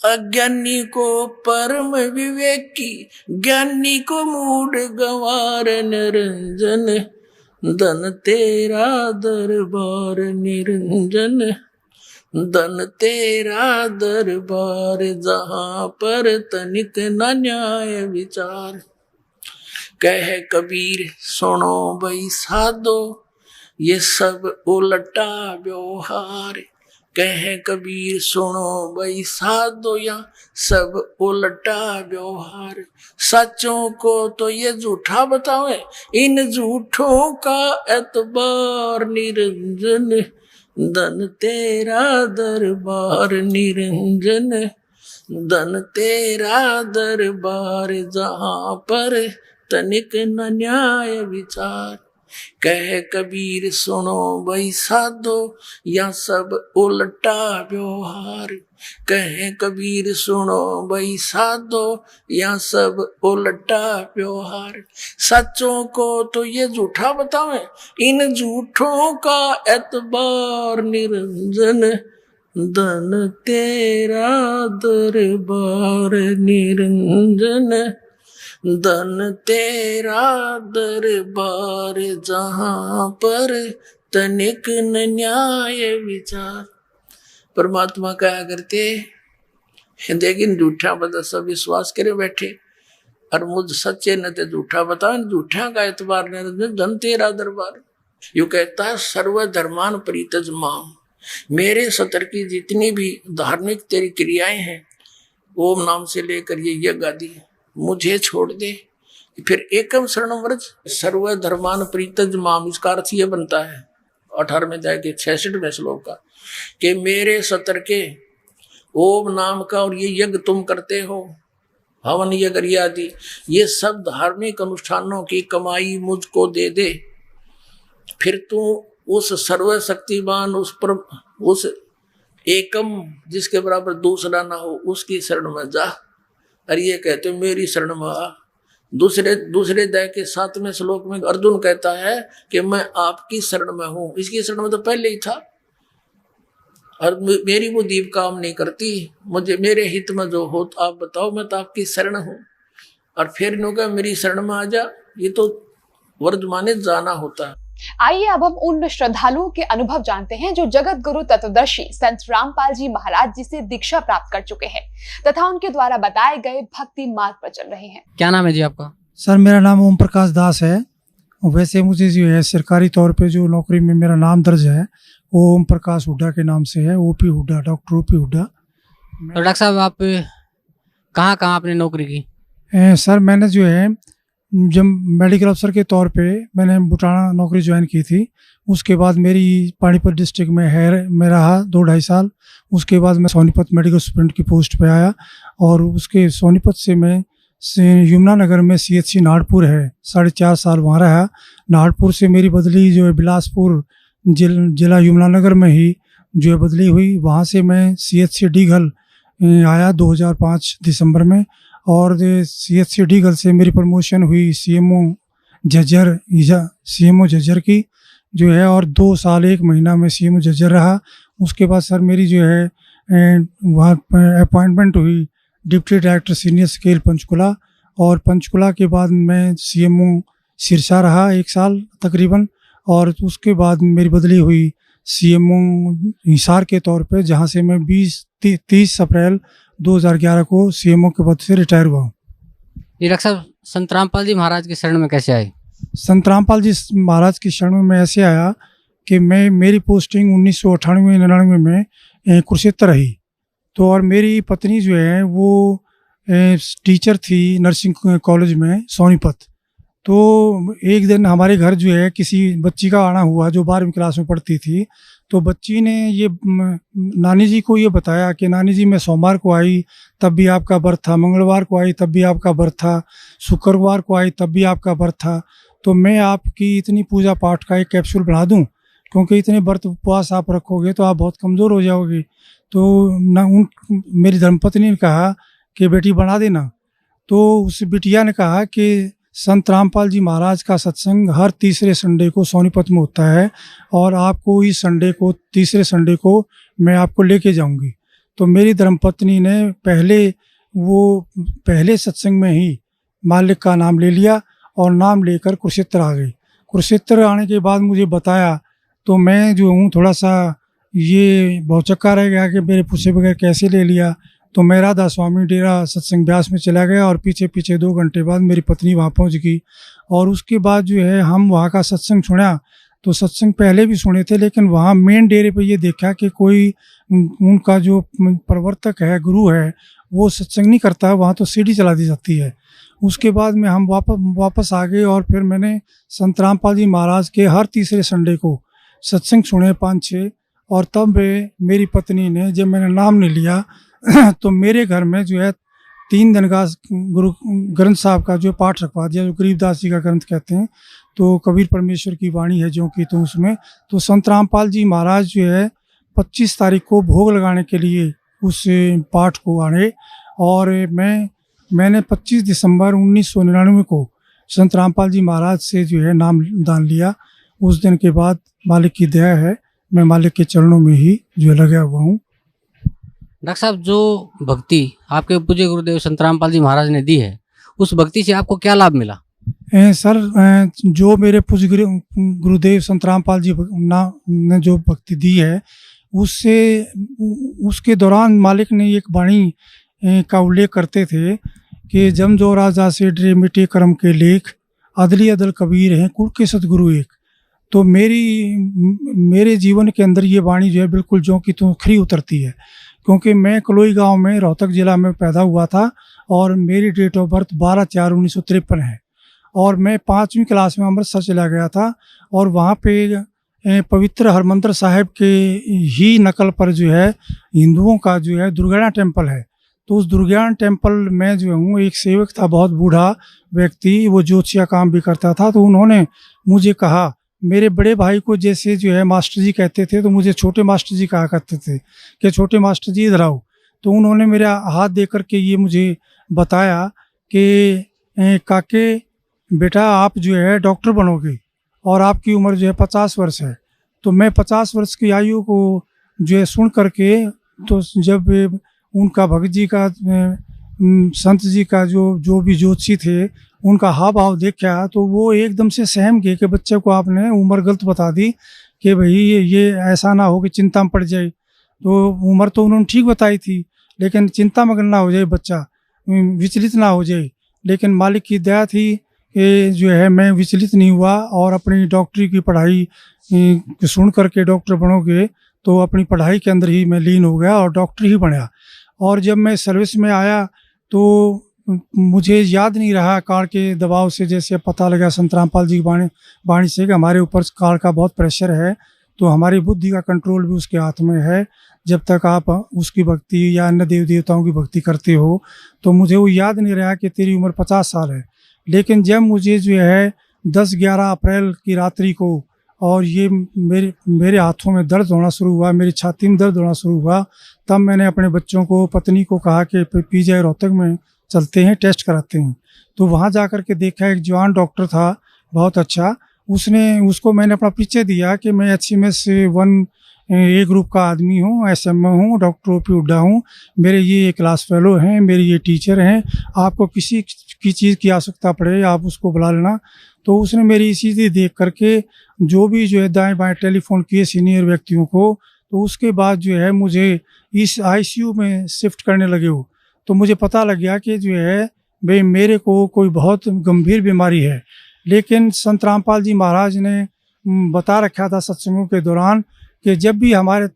अज्ञानी को परम विवेकी, ज्ञानी को मूढ़ गंवार। निरंजन धन तेरा दरबार, निरंजन धन तेरा दरबार, जहाँ पर तनिक न न्याय विचार। कह कबीर सुनो भाई साधो, ये सब उल्टा व्यवहार। कह कबीर सुनो भाई साधो, या सब उल्टा व्यवहार। सच्चों को तो ये झूठा बतावे, इन झूठों का एतबार। निरंजन धन तेरा दरबार, निरंजन धन तेरा दरबार, जहाँ पर तनिक न न्याय विचार। कह कबीर सुनो भाई साधो, या सब उल्टा व्यवहार। कह कबीर सुनो भाई साधो, या सब उल्टा व्यवहार। सच्चों को तो ये झूठा बतावे, इन झूठों का एतबार। निरंजन धन तेरा दरबार, निरंजन धन तेरा दरबार जहां पर तनिक न न्याय विचार। परमात्मा क्या करते, लेकिन झूठा बता सब विश्वास करे बैठे, और मुझ सच्चे न ते झूठा बता, झूठा का एतबार ने धन तेरा दरबार। यू कहता है सर्व धर्मान परितज माम, मेरे सतर की जितनी भी धार्मिक तेरी क्रियाएं हैं, ओम नाम से लेकर ये यज्ञ आदि, मुझे छोड़ दे। फिर एकम शरणम व्रज, सर्व धर्मान परितज माम, इसका अर्थ ये बनता है 18वें अध्याय के 66वें श्लोक का, कि मेरे सतर के ओम नाम का और ये यज्ञ तुम करते हो, हवन यज्ञ आदि, ये सब धार्मिक अनुष्ठानों की कमाई मुझको दे दे। फिर तू उस सर्वशक्तिमान, उस एकम जिसके बराबर दूसरा ना हो, उसकी शरण में जा। और ये कहते मेरी शरण में आ। दूसरे अध्याय के 7वें श्लोक में अर्जुन कहता है कि मैं आपकी शरण में हूं। इसकी शरण में तो पहले ही था, और मेरी वो दीप काम नहीं करती, मुझे मेरे हित में जो हो तो आप बताओ, मैं तो आपकी शरण हूं। और फिर इन्होंने मेरी शरण में आ जा, ये तो वर्तमाने जाना होता है। आइए अब हम उन श्रद्धालुओं के अनुभव जानते हैं जो जगत गुरु तत्वदर्शी संत रामपाल जी महाराज जी से दीक्षा प्राप्त कर चुके हैं तथा उनके द्वारा बताए गए भक्ति मार्ग पर चल रहे हैं। क्या नाम है जी आपका? सर मेरा नाम ओम प्रकाश दास है। वैसे मुझे जो है सरकारी तौर पे जो नौकरी में मेरा नाम दर्ज है वो ओम प्रकाश हुड्डा के नाम से है, OP Hooda, doctor OP Hooda. तो डॉक्टर साहब आप कहाँ आपने नौकरी की? सर मैंने जो है जब मेडिकल अफसर के तौर पे मैंने बुटाना नौकरी ज्वाइन की थी, उसके बाद मेरी पानीपत डिस्ट्रिक्ट में है मैं रहा 2-2.5 साल। उसके बाद मैं सोनीपत मेडिकल सुपरिटेंडेंट की पोस्ट पे आया, और उसके सोनीपत से मैं यमुनानगर में CHC नाहरपुर है 4.5 साल वहाँ रहा। नाहरपुर से मेरी बदली जो है बिलासपुर जिला यमुनानगर में ही जो है बदली हुई। वहाँ से मैं CHC डीघल आया 2005 दिसंबर में, और CHC डीघल से मेरी प्रमोशन हुई CMO झज्जर की जो है, और 2 साल 1 महीना में CMO झज्जर रहा। उसके बाद सर मेरी जो है वहाँ अपॉइंटमेंट हुई deputy director senior scale Panchkula, और पंचकुला के बाद मैं CMO सिरसा रहा 1 साल तकरीबन, और उसके बाद मेरी बदली हुई CMO हिसार के तौर पे, जहाँ से मैं 30 अप्रैल 2011 को CMO के पद से रिटायर हुआ हूँ। जी डॉक्टर साहब, संत रामपाल जी महाराज की शरण में कैसे आए? संत रामपाल जी महाराज की शरण में मैं ऐसे आया कि मेरी पोस्टिंग 1998-99 में कुरुक्षेत्र रही। तो और मेरी पत्नी जो है वो टीचर थी नर्सिंग कॉलेज में सोनीपत। तो एक दिन हमारे घर जो है किसी बच्ची का आना हुआ जो 12वीं क्लास में पढ़ती थी। तो बच्ची ने ये नानी जी को ये बताया कि नानी जी मैं सोमवार को आई तब भी आपका व्रत था, मंगलवार को आई तब भी आपका व्रत था, शुक्रवार को आई तब भी आपका व्रत था। तो मैं आपकी इतनी पूजा पाठ का एक कैप्सूल बना दूं, क्योंकि इतने व्रत उपवास आप रखोगे तो आप बहुत कमज़ोर हो जाओगे। तो मेरी धर्मपत्नी ने कहा कि बेटी बना देना। तो उस बिटिया ने कहा कि संत रामपाल जी महाराज का सत्संग हर तीसरे संडे को सोनीपत में होता है, और आपको इस संडे को तीसरे संडे को मैं आपको लेके जाऊंगी। तो मेरी धर्मपत्नी ने पहले सत्संग में ही मालिक का नाम ले लिया और नाम लेकर कुरुक्षेत्र आ गई। कुरुक्षेत्र आने के बाद मुझे बताया तो मैं जो हूँ थोड़ा सा ये भौचक्का रह गया कि मेरे पूछे बगैर कैसे ले लिया। तो मैं राधा स्वामी डेरा सत्संग ब्यास में चला गया, और पीछे 2 घंटे बाद मेरी पत्नी वहाँ पहुँच गई। और उसके बाद जो है हम वहाँ का सत्संग सुना। तो सत्संग पहले भी सुने थे, लेकिन वहाँ मेन डेरे पे ये देखा कि कोई उनका जो प्रवर्तक है, गुरु है, वो सत्संग नहीं करता है, वहाँ तो सीढ़ी चला दी जाती है। उसके बाद में हम वापस आ गए, और फिर मैंने संत रामपाल जी महाराज के हर तीसरे संडे को सत्संग सुने 5-6। और तब मेरी पत्नी ने जब मैंने नाम नहीं लिया तो मेरे घर में जो है 3 दिन का गुरु ग्रंथ साहब का जो पाठ रखवा दिया, जो गरीबदास जी का ग्रंथ कहते हैं। तो कबीर परमेश्वर की वाणी है जो कि तो उसमें तो संत रामपाल जी महाराज जो है 25 तारीख को भोग लगाने के लिए उस पाठ को आए, और मैंने 25 दिसंबर 1999 को संत रामपाल जी महाराज से जो है नाम दान लिया। उस दिन के बाद मालिक की दया है, मैं मालिक के चरणों में ही जो लगा हुआ हूँ। डॉक्टर साहब, जो भक्ति आपके पूज्य गुरुदेव संत रामपाल जी महाराज ने दी है, उस भक्ति से आपको क्या लाभ मिला? सर, जो मेरे पूज्य गुरुदेव संत रामपाल जी ने जो भक्ति दी है, उससे उसके दौरान मालिक ने एक वाणी का उल्लेख करते थे कि जम जो राजा से डरे मिटे कर्म के लेख, अदली अदल कबीर हैं कुल के सतगुरु एक। तो मेरे जीवन के अंदर ये वाणी जो है बिल्कुल जो कि तो खरी उतरती है, क्योंकि मैं कलोई गांव में रोहतक ज़िला में पैदा हुआ था और मेरी डेट ऑफ बर्थ 12/4/1953 है और मैं 5वीं क्लास में अमृतसर चला गया था और वहाँ पे पवित्र हरमंदिर साहिब के ही नकल पर जो है हिंदुओं का जो है दुर्गाना टेम्पल है। तो उस दुर्गाना टेम्पल में जो हूँ एक सेवक था, बहुत बूढ़ा व्यक्ति, वो ज्योतिषिया काम भी करता था। तो उन्होंने मुझे कहा, मेरे बड़े भाई को जैसे जो है मास्टर जी कहते थे, तो मुझे छोटे मास्टर जी कहा करते थे कि छोटे मास्टर जी इधर आओ। तो उन्होंने मेरा हाथ दे करके ये मुझे बताया कि काके बेटा आप जो है डॉक्टर बनोगे और आपकी उम्र जो है 50 वर्ष है। तो मैं 50 वर्ष की आयु को जो है सुन करके, तो जब उनका भगत जी का संत जी का जो भी ज्योतिषी थे उनका हाव भाव देखा, तो वो एकदम से सहम गए कि बच्चे को आपने उम्र गलत बता दी कि भाई ये ऐसा ना हो कि चिंता में पड़ जाए। तो उम्र तो उन्होंने ठीक बताई थी, लेकिन चिंता में ना हो जाए बच्चा, विचलित ना हो जाए। लेकिन मालिक की दया थी कि जो है मैं विचलित नहीं हुआ और अपनी डॉक्टरी की पढ़ाई सुन करके डॉक्टर बनोगे, तो अपनी पढ़ाई के अंदर ही मैं लीन हो गया और डॉक्टर ही बना। और जब मैं सर्विस में आया तो मुझे याद नहीं रहा काल के दबाव से, जैसे पता लगा संत रामपाल जी की वाणी से कि हमारे ऊपर काल का बहुत प्रेशर है, तो हमारी बुद्धि का कंट्रोल भी उसके हाथ में है। जब तक आप उसकी भक्ति या अन्य देव देवताओं की भक्ति करते हो, तो मुझे वो याद नहीं रहा कि तेरी उम्र 50 साल है। लेकिन जब मुझे जो है 10-11 अप्रैल की रात्रि को और ये मेरे हाथों में दर्द होना शुरू हुआ, मेरी छाती में दर्द होना शुरू हुआ, तब मैंने अपने बच्चों को, पत्नी को कहा कि पीजीआई रोहतक में चलते हैं, टेस्ट कराते हैं। तो वहाँ जा कर के देखा, एक जवान डॉक्टर था बहुत अच्छा, उसको मैंने अपना परिचय दिया कि मैं HMS 1A ग्रुप का आदमी हूँ, SMA हूँ, डॉक्टर OP हुड्डा हूँ, मेरे ये क्लास फेलो हैं, मेरे ये टीचर हैं, आपको किसी की चीज़ की आवश्यकता पड़े आप उसको बुला लेना। तो उसने मेरी इसी देख करके जो भी जो है दाएं बाएं टेलीफोन किए सीनियर व्यक्तियों को, तो उसके बाद जो है मुझे इस ICU में शिफ्ट करने लगे हो। तो मुझे पता लग गया कि जो है भाई मेरे को कोई बहुत गंभीर बीमारी है। लेकिन संत रामपाल जी महाराज ने बता रखा था सत्संगों के दौरान कि जब भी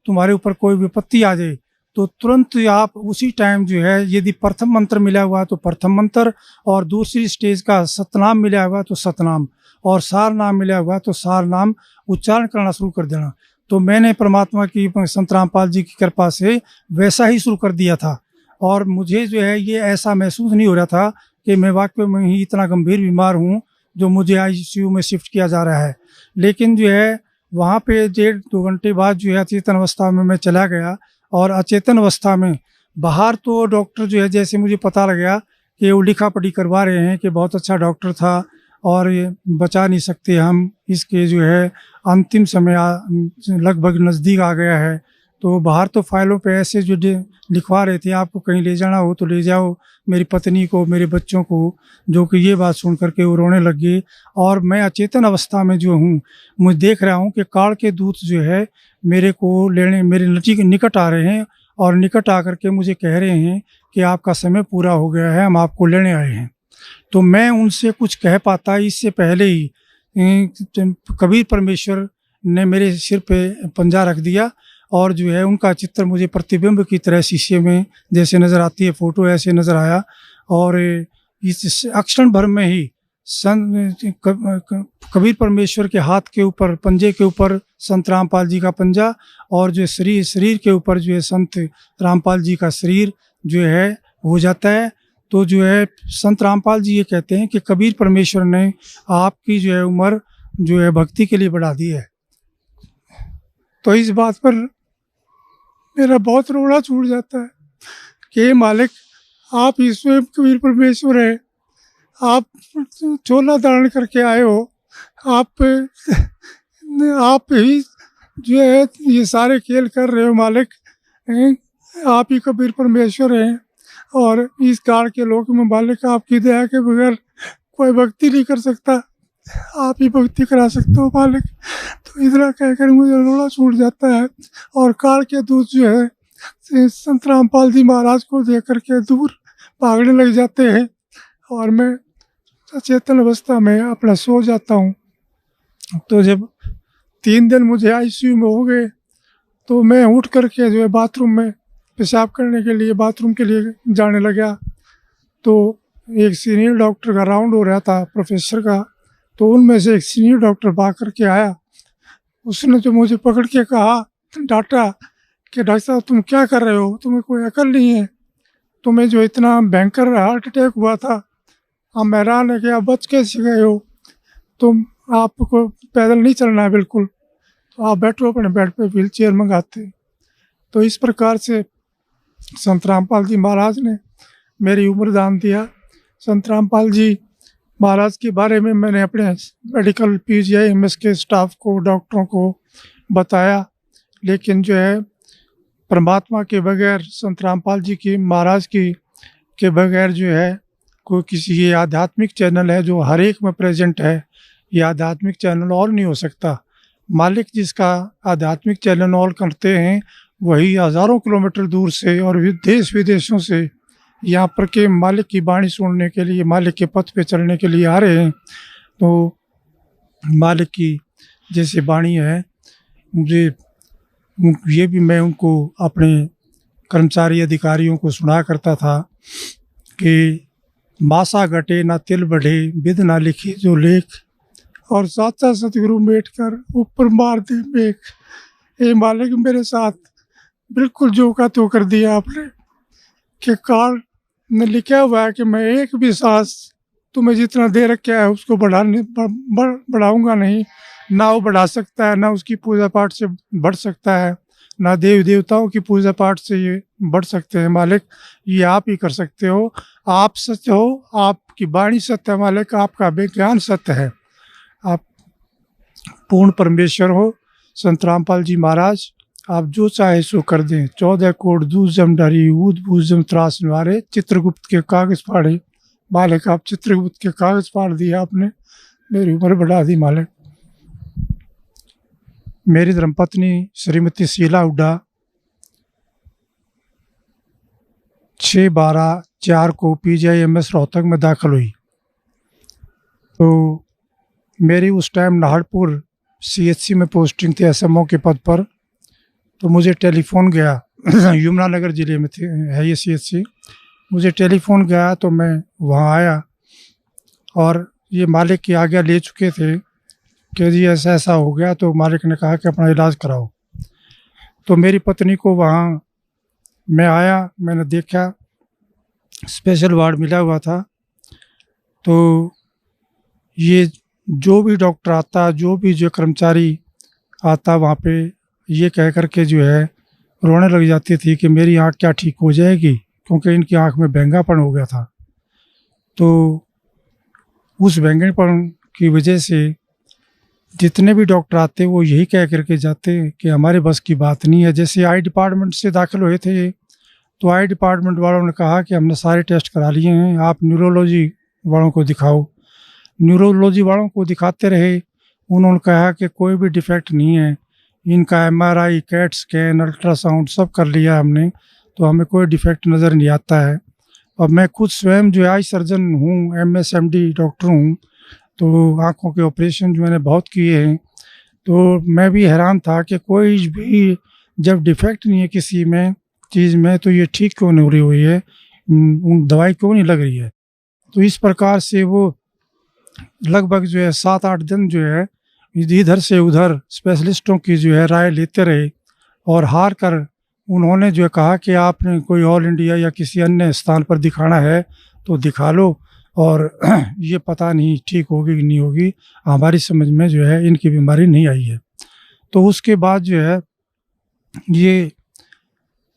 तुम्हारे ऊपर कोई विपत्ति आ जाए तो तुरंत आप उसी टाइम जो है, यदि प्रथम मंत्र मिला हुआ तो प्रथम मंत्र, और दूसरी स्टेज का सतनाम मिला हुआ तो सतनाम, और सार नाम मिला हुआ तो सार नाम उच्चारण करना शुरू कर देना। तो मैंने परमात्मा की, संत रामपाल जी की कृपा से वैसा ही शुरू कर दिया था। और मुझे जो है ये ऐसा महसूस नहीं हो रहा था कि मैं वाकई में ही इतना गंभीर बीमार हूँ जो मुझे ICU में शिफ्ट किया जा रहा है। लेकिन जो है वहाँ पे 1.5-2 घंटे बाद जो है अचेतन अवस्था में मैं चला गया, और अचेतन अवस्था में बाहर तो डॉक्टर जो है, जैसे मुझे पता लग गया कि वो लिखा पढ़ी करवा रहे हैं कि बहुत अच्छा डॉक्टर था और ये बचा नहीं सकते हम, इसके जो है अंतिम समय लगभग नज़दीक आ गया है। तो बाहर तो फाइलों पे ऐसे जो लिखवा रहे थे, आपको कहीं ले जाना हो तो ले जाओ मेरी पत्नी को, मेरे बच्चों को, जो कि ये बात सुन करके वो रोने लग गए। और मैं अचेतन अवस्था में जो हूँ, मुझे देख रहा हूँ कि काल के दूत जो है मेरे को लेने मेरे निकट आ रहे हैं, और निकट आकर के मुझे कह रहे हैं कि आपका समय पूरा हो गया है, हम आपको लेने आए हैं। तो मैं उनसे कुछ कह पाता इससे पहले ही कबीर परमेश्वर ने मेरे सिर पे पंजा रख दिया, और जो है उनका चित्र मुझे प्रतिबिंब की तरह शीशे में जैसे नज़र आती है फ़ोटो, ऐसे नज़र आया। और इस अक्षण भर में ही कबीर परमेश्वर के हाथ के ऊपर, पंजे के ऊपर संत रामपाल जी का पंजा, और जो शरीर के ऊपर जो है संत रामपाल जी का शरीर जो है हो जाता है। तो जो है संत रामपाल जी ये कहते हैं कि कबीर परमेश्वर ने आपकी जो है उम्र जो है भक्ति के लिए बढ़ा दी है। तो इस बात पर मेरा बहुत रोना छूट जाता है कि मालिक, आप ही स्वयं कबीर परमेश्वर है, आप चोला धारण करके आए हो, आप ही जो है ये सारे खेल कर रहे हो मालिक, आप ही कबीर परमेश्वर हैं। और इस काल के लोक में मालिक आपकी दया के बगैर कोई भक्ति नहीं कर सकता, आप ही भक्ति करा सकते हो मालिक। तो इतना कहकर मुझे रोना छूट जाता है। और काल के दूत जो है संत रामपाल जी महाराज को देख करके दूर भागने लग जाते हैं और मैं सचेतन अवस्था में अपना सो जाता हूँ। तो जब 3 दिन मुझे आईसीयू में हो गए तो मैं उठ करके जो है बाथरूम में पेशाब करने के लिए बाथरूम के लिए जाने लगा। तो एक सीनियर डॉक्टर का राउंड हो रहा था, प्रोफेसर का। तो उनमें से एक सीनियर डॉक्टर भाग करके आया। उसने जो मुझे पकड़ के कहा, डांटा कि डॉक्टर साहब तुम क्या कर रहे हो, तुम्हें कोई अकल नहीं है, तुम्हें जो इतना भयंकर हार्ट अटैक हुआ था, हम हैरान है कि आप बच कैसे गए हो, तुम आपको पैदल नहीं चलना है बिल्कुल, तो आप बैठो अपने बेड पे, व्हील चेयर मंगाते। तो इस प्रकार से संत रामपाल जी महाराज ने मेरी उम्र दान दिया। संत रामपाल जी महाराज के बारे में मैंने अपने मेडिकल PGI-MS के स्टाफ को, डॉक्टरों को बताया, लेकिन जो है परमात्मा के बगैर, संत रामपाल जी की महाराज की के बगैर जो है कोई किसी, ये आध्यात्मिक चैनल है जो हर एक में प्रेजेंट है, ये आध्यात्मिक चैनल और नहीं हो सकता। मालिक जिसका आध्यात्मिक चैनल और करते हैं वही हज़ारों किलोमीटर दूर से और देश विदेशों से यहाँ पर के मालिक की वाणी सुनने के लिए, मालिक के पथ पे चलने के लिए आ रहे हैं। तो मालिक की जैसे वाणी है, मुझे ये भी मैं उनको अपने कर्मचारी अधिकारियों को सुना करता था कि मासा घटे ना तिल बढ़े, विध ना लिखी जो लेख, और साचा सतगुरु मेट कर ऊपर मार दे मेघ। ये मालिक मेरे साथ बिल्कुल जो का तो कर दिया आपने कि काल में लिखा हुआ है कि मैं एक भी सांस तुम्हें जितना दे रखा है उसको बढ़ाऊंगा नहीं, ना वो बढ़ा सकता है, ना उसकी पूजा पाठ से बढ़ सकता है, ना देव देवताओं की पूजा पाठ से ये बढ़ सकते हैं। मालिक ये आप ही कर सकते हो, आप सत्य हो, आपकी वाणी सत्य है मालिक, आपका विज्ञान सत्य है, आप पूर्ण परमेश्वर हो। संत रामपाल जी महाराज आप जो चाहे सो कर दें, 14 कोट दूध जम डरी, ऊद बूझ जम त्रास निवारे, चित्रगुप्त के कागज फाड़े। मालिक आप चित्रगुप्त के कागज फाड़ दिए आपने, मेरी उम्र बढ़ा दी मालिक। मेरी धर्मपत्नी श्रीमती शीला हुड्डा 6/12/4 को PGI-MS रोहतक में दाखिल हुई। तो मेरी उस टाइम नाहरपुर CHC में पोस्टिंग थी SMO के पद पर। तो मुझे टेलीफोन गया यमुनानगर ज़िले में है ये CHC। मुझे टेलीफोन गया तो मैं वहाँ आया और ये मालिक की आज्ञा ले चुके थे कि जी ऐसा ऐसा हो गया। तो मालिक ने कहा कि अपना इलाज कराओ। तो मेरी पत्नी को वहाँ मैं आया, मैंने देखा स्पेशल वार्ड मिला हुआ था। तो ये जो भी डॉक्टर आता, जो भी जो कर्मचारी आता वहाँ पे ये कह कर के जो है रोने लग जाती थी कि मेरी आँख क्या ठीक हो जाएगी, क्योंकि इनकी आँख में बैंगापन हो गया था। तो उस बैंगनपन की वजह से जितने भी डॉक्टर आते वो यही कह करके जाते कि हमारे बस की बात नहीं है। जैसे आई डिपार्टमेंट से दाखिल हुए थे तो आई डिपार्टमेंट वालों ने कहा कि हमने सारे टेस्ट करा लिए हैं, आप न्यूरोलॉजी वालों को दिखाओ। न्यूरोलॉजी वालों को दिखाते रहे, उन्होंने कहा कि कोई भी डिफेक्ट नहीं है, इनका MRI, कैट स्कैन, अल्ट्रासाउंड सब कर लिया हमने, तो हमें कोई डिफेक्ट नज़र नहीं आता है। और मैं खुद स्वयं जो आई सर्जन हूँ, MSMD डॉक्टर हूँ, तो आँखों के ऑपरेशन जो मैंने बहुत किए हैं। तो मैं भी हैरान था कि कोई भी जब डिफेक्ट नहीं है किसी में चीज़ में तो ये ठीक क्यों नहीं हो रही हुई है, दवाई क्यों नहीं लग रही है। तो इस प्रकार से वो लगभग जो है 7-8 दिन जो है इधर से उधर स्पेशलिस्टों की जो है राय लेते रहे और हार कर उन्होंने जो कहा कि आपने कोई ऑल इंडिया या किसी अन्य स्थान पर दिखाना है तो दिखा लो, और ये पता नहीं ठीक होगी कि नहीं होगी, हमारी समझ में जो है इनकी बीमारी नहीं आई है। तो उसके बाद जो है ये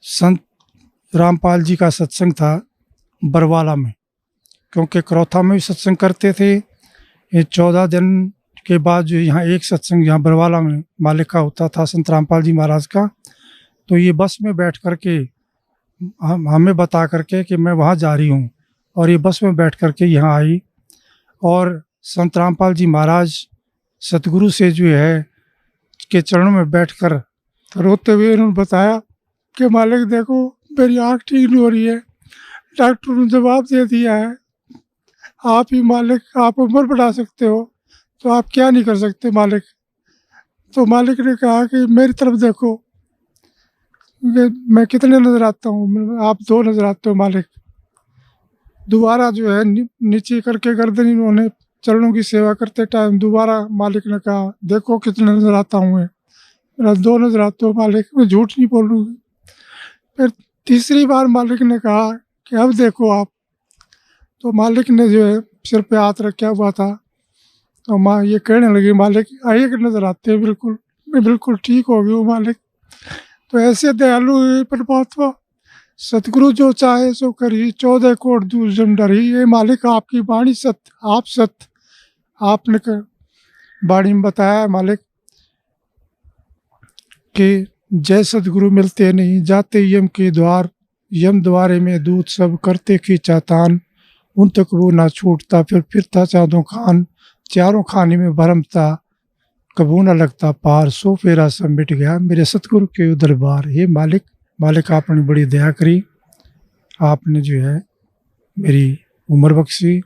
संत रामपाल जी का सत्संग था बरवाला में, क्योंकि करौथा में भी सत्संग करते थे। ये 14 दिन के बाद जो यहाँ एक सत्संग यहाँ बरवाला में मालिक का होता था, संत रामपाल जी महाराज का। तो ये बस में बैठ कर के हमें बता करके कि मैं वहाँ जा रही हूँ, और ये बस में बैठ करके यहाँ आई। और संत रामपाल जी महाराज सतगुरु से जो है के चरणों में बैठकर रोते हुए उन्होंने बताया कि मालिक देखो मेरी आँख ठीक नहीं हो रही है, डॉक्टर ने जवाब दे दिया है आप ही मालिक, आप उम्र बढ़ा सकते हो तो आप क्या नहीं कर सकते मालिक। तो मालिक ने कहा कि मेरी तरफ देखो, मैं कितने नज़र आता हूँ, आप 2 नज़र आते हो मालिक। दोबारा जो है नीचे करके गर्दन इन्होंने चरणों की सेवा करते टाइम दोबारा मालिक ने कहा देखो कितने नज़र आता हूँ मैं, मेरा 2 नज़र आते हो मालिक, मैं झूठ नहीं बोलूँगी। फिर तीसरी बार मालिक ने कहा कि अब देखो आप। तो मालिक ने जो है सिर पे हाथ रखा हुआ था, तो माँ ये कहने लगी मालिक एक नज़र आते हैं बिल्कुल, मैं बिल्कुल ठीक हो गई हूँ मालिक। तो ऐसे दयालु परमात्मा सतगुरु जो चाहे सो करी, 14 कोट दूर जम डरी। ये मालिक आपकी वाणी सत्य, आप सत्य। आपने वाणी में बताया मालिक कि जय सतगुरु मिलते नहीं, जाते यम के द्वार, यम द्वारे में दूत सब करते की चातान, उन तक वो ना छूटता फिरता चादों खान, चारों खाने में भरमता कबू न लगता पार, सो फेरा सब मिट गया मेरे सतगुरु के दरबार। हे मालिक, मालिक आपने बड़ी दया करी, आपने जो है मेरी उम्र बख्शी।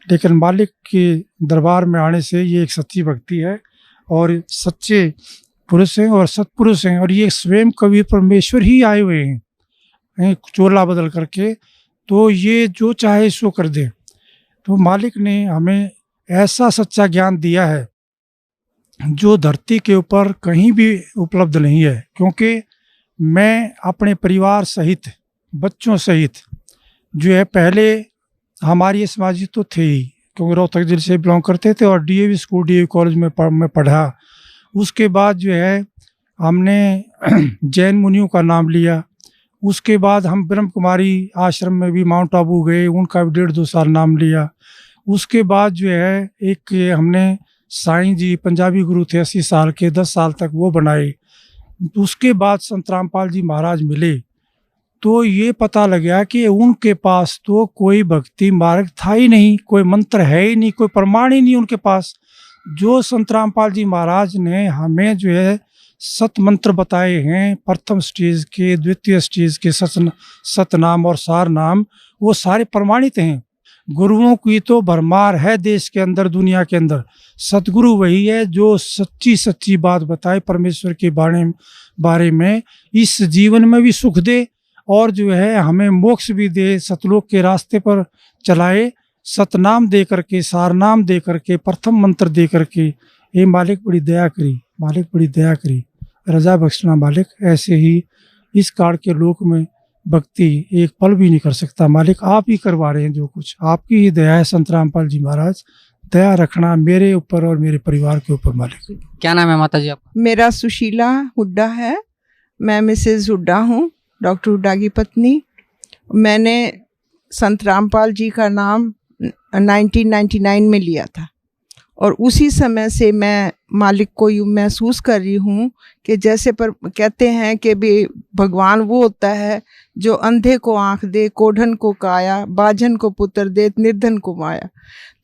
लेकिन मालिक के दरबार में आने से ये एक सच्ची भक्ति है, और सच्चे पुरुष हैं और सत्पुरुष हैं, और ये स्वयं कबीर परमेश्वर ही आए हुए हैं चोला बदल करके, तो ये जो चाहे सो कर दे। तो मालिक ने हमें ऐसा सच्चा ज्ञान दिया है जो धरती के ऊपर कहीं भी उपलब्ध नहीं है। क्योंकि मैं अपने परिवार सहित, बच्चों सहित जो है, पहले हमारी समाजी तो थे ही, क्योंकि रोहतक जिले से बिलोंग करते थे, और डीएवी स्कूल डीएवी कॉलेज में पढ़ा। उसके बाद जो है हमने जैन मुनियों का नाम लिया। उसके बाद हम ब्रह्म कुमारी आश्रम में भी माउंट आबू गए, उनका भी 1.5-2 साल नाम लिया। उसके बाद जो है एक हमने साईं जी पंजाबी गुरु थे 80 साल के, 10 साल तक वो बनाए। उसके बाद संत रामपाल जी महाराज मिले, तो ये पता लगा कि उनके पास तो कोई भक्ति मार्ग था ही नहीं, कोई मंत्र है ही नहीं, कोई प्रमाण ही नहीं उनके पास। जो संत रामपाल जी महाराज ने हमें जो है सत मंत्र बताए हैं, प्रथम स्टेज के, द्वितीय स्टेज के सतनाम और सार नाम, वो सारे प्रमाणित हैं। गुरुओं की तो भरमार है देश के अंदर, दुनिया के अंदर। सतगुरु वही है जो सच्ची बात बताए परमेश्वर के बारे में, इस जीवन में भी सुख दे और जो है हमें मोक्ष भी दे, सतलोक के रास्ते पर चलाए। सतनाम दे करके, सारनाम दे करके, प्रथम मंत्र दे करके, ये मालिक बड़ी दया करी, मालिक बड़ी दया करी, रजा बख्शना मालिक। ऐसे ही इस काल के लोक में भक्ति एक पल भी नहीं कर सकता मालिक, आप ही करवा रहे हैं जो कुछ, आपकी ही दया है। संत रामपाल जी महाराज दया रखना मेरे ऊपर और मेरे परिवार के ऊपर मालिक। क्या नाम है माता जी आपका? मेरा सुशीला हुड्डा है, मैं मिसेज हुड्डा हूँ, डॉक्टर हुड्डा की पत्नी। मैंने संत रामपाल जी का नाम 1999 में लिया था, और उसी समय से मैं मालिक को यूँ महसूस कर रही हूँ कि जैसे पर कहते हैं कि भी भगवान वो होता है जो अंधे को आँख दे, कोढ़न को काया, बाझन को पुत्र दे, निर्धन को माया।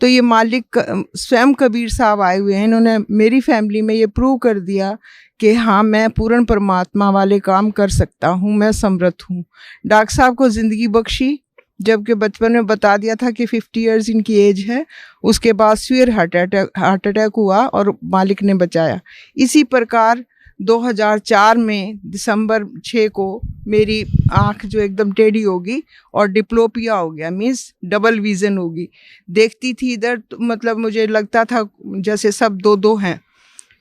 तो ये मालिक स्वयं कबीर साहब आए हुए हैं, इन्होंने मेरी फैमिली में ये प्रूव कर दिया कि हाँ मैं पूर्ण परमात्मा वाले काम कर सकता हूँ, मैं समर्थ हूँ। डॉक्टर साहब को ज़िंदगी बख्शी, जबकि बचपन में बता दिया था कि 50 इयर्स इनकी एज है। उसके बाद फिर हार्ट अटैक हुआ और मालिक ने बचाया। इसी प्रकार 2004 में दिसंबर 6 को मेरी आँख जो एकदम टेढ़ी होगी और डिप्लोपिया हो गया, मीन्स डबल विज़न होगी। देखती थी इधर तो मतलब मुझे लगता था जैसे सब दो हैं।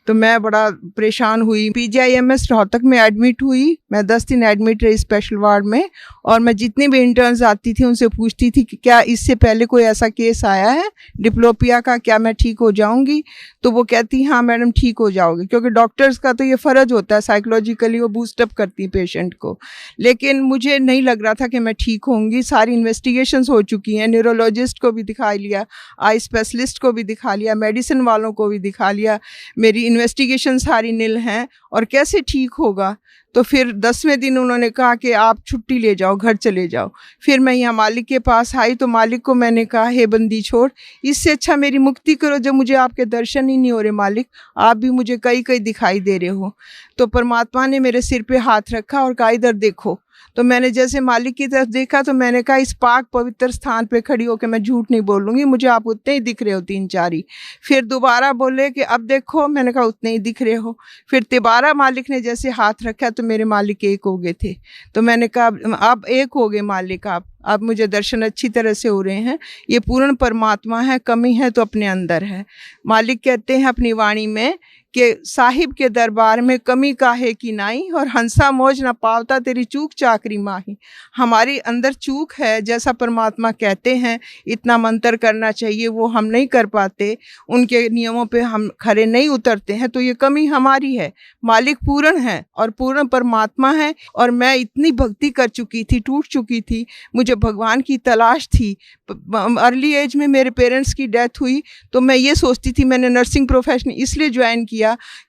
तो मैं बड़ा परेशान हुई। PGIMS रोहतक में एडमिट हुई, मैं 10 दिन एडमिट रही स्पेशल वार्ड में, और मैं जितनी भी इंटर्न्स आती थी उनसे पूछती थी कि क्या इससे पहले कोई ऐसा केस आया है डिप्लोपिया का, क्या मैं ठीक हो जाऊंगी? तो वो कहती हाँ मैडम ठीक हो जाओगे, क्योंकि डॉक्टर्स का तो ये फ़र्ज होता है, साइकोलॉजिकली वो बूस्टअप करती पेशेंट को। लेकिन मुझे नहीं लग रहा था कि मैं ठीक होंगी। सारी इन्वेस्टिगेशंस हो चुकी हैं, न्यूरोलॉजिस्ट को भी दिखा लिया, आई स्पेशलिस्ट को भी दिखा लिया, मेडिसिन वालों को भी दिखा लिया, मेरी इन्वेस्टिगेशन सारी नील हैं और कैसे ठीक होगा। तो फिर 10वें दिन उन्होंने कहा कि आप छुट्टी ले जाओ, घर चले जाओ। फिर मैं यहाँ मालिक के पास आई तो मालिक को मैंने कहा, हे बंदी छोड़, इससे अच्छा मेरी मुक्ति करो जब मुझे आपके दर्शन ही नहीं हो रहे मालिक, आप भी मुझे कहीं कहीं दिखाई दे रहे हो। तो परमात्मा ने मेरे सिर पे हाथ रखा और कहा इधर देखो। तो मैंने जैसे मालिक की तरफ देखा तो मैंने कहा इस पाक पवित्र स्थान पे खड़ी होकर मैं झूठ नहीं बोलूँगी, मुझे आप उतने ही दिख रहे हो 3-4 ही। फिर दोबारा बोले कि अब देखो, मैंने कहा उतने ही दिख रहे हो। फिर तिबारा मालिक ने जैसे हाथ रखा तो मेरे मालिक एक हो गए थे। तो मैंने कहा अब एक हो गए मालिक आप, अब मुझे दर्शन अच्छी तरह से हो रहे हैं। ये पूर्ण परमात्मा है, कमी है तो अपने अंदर है। मालिक कहते हैं अपनी वाणी में कि साहिब के दरबार में कमी काहे की नाई, और हंसा मौज न पावता तेरी चूक चाकरी माही। हमारी अंदर चूक है, जैसा परमात्मा कहते हैं इतना मंत्र करना चाहिए वो हम नहीं कर पाते, उनके नियमों पे हम खरे नहीं उतरते हैं, तो ये कमी हमारी है। मालिक पूर्ण है और पूर्ण परमात्मा है। और मैं इतनी भक्ति कर चुकी थी, टूट चुकी थी, मुझे भगवान की तलाश थी। अर्ली एज में मेरे पेरेंट्स की डेथ हुई तो मैं ये सोचती थी, मैंने नर्सिंग प्रोफेशन इसलिए ज्वाइन किया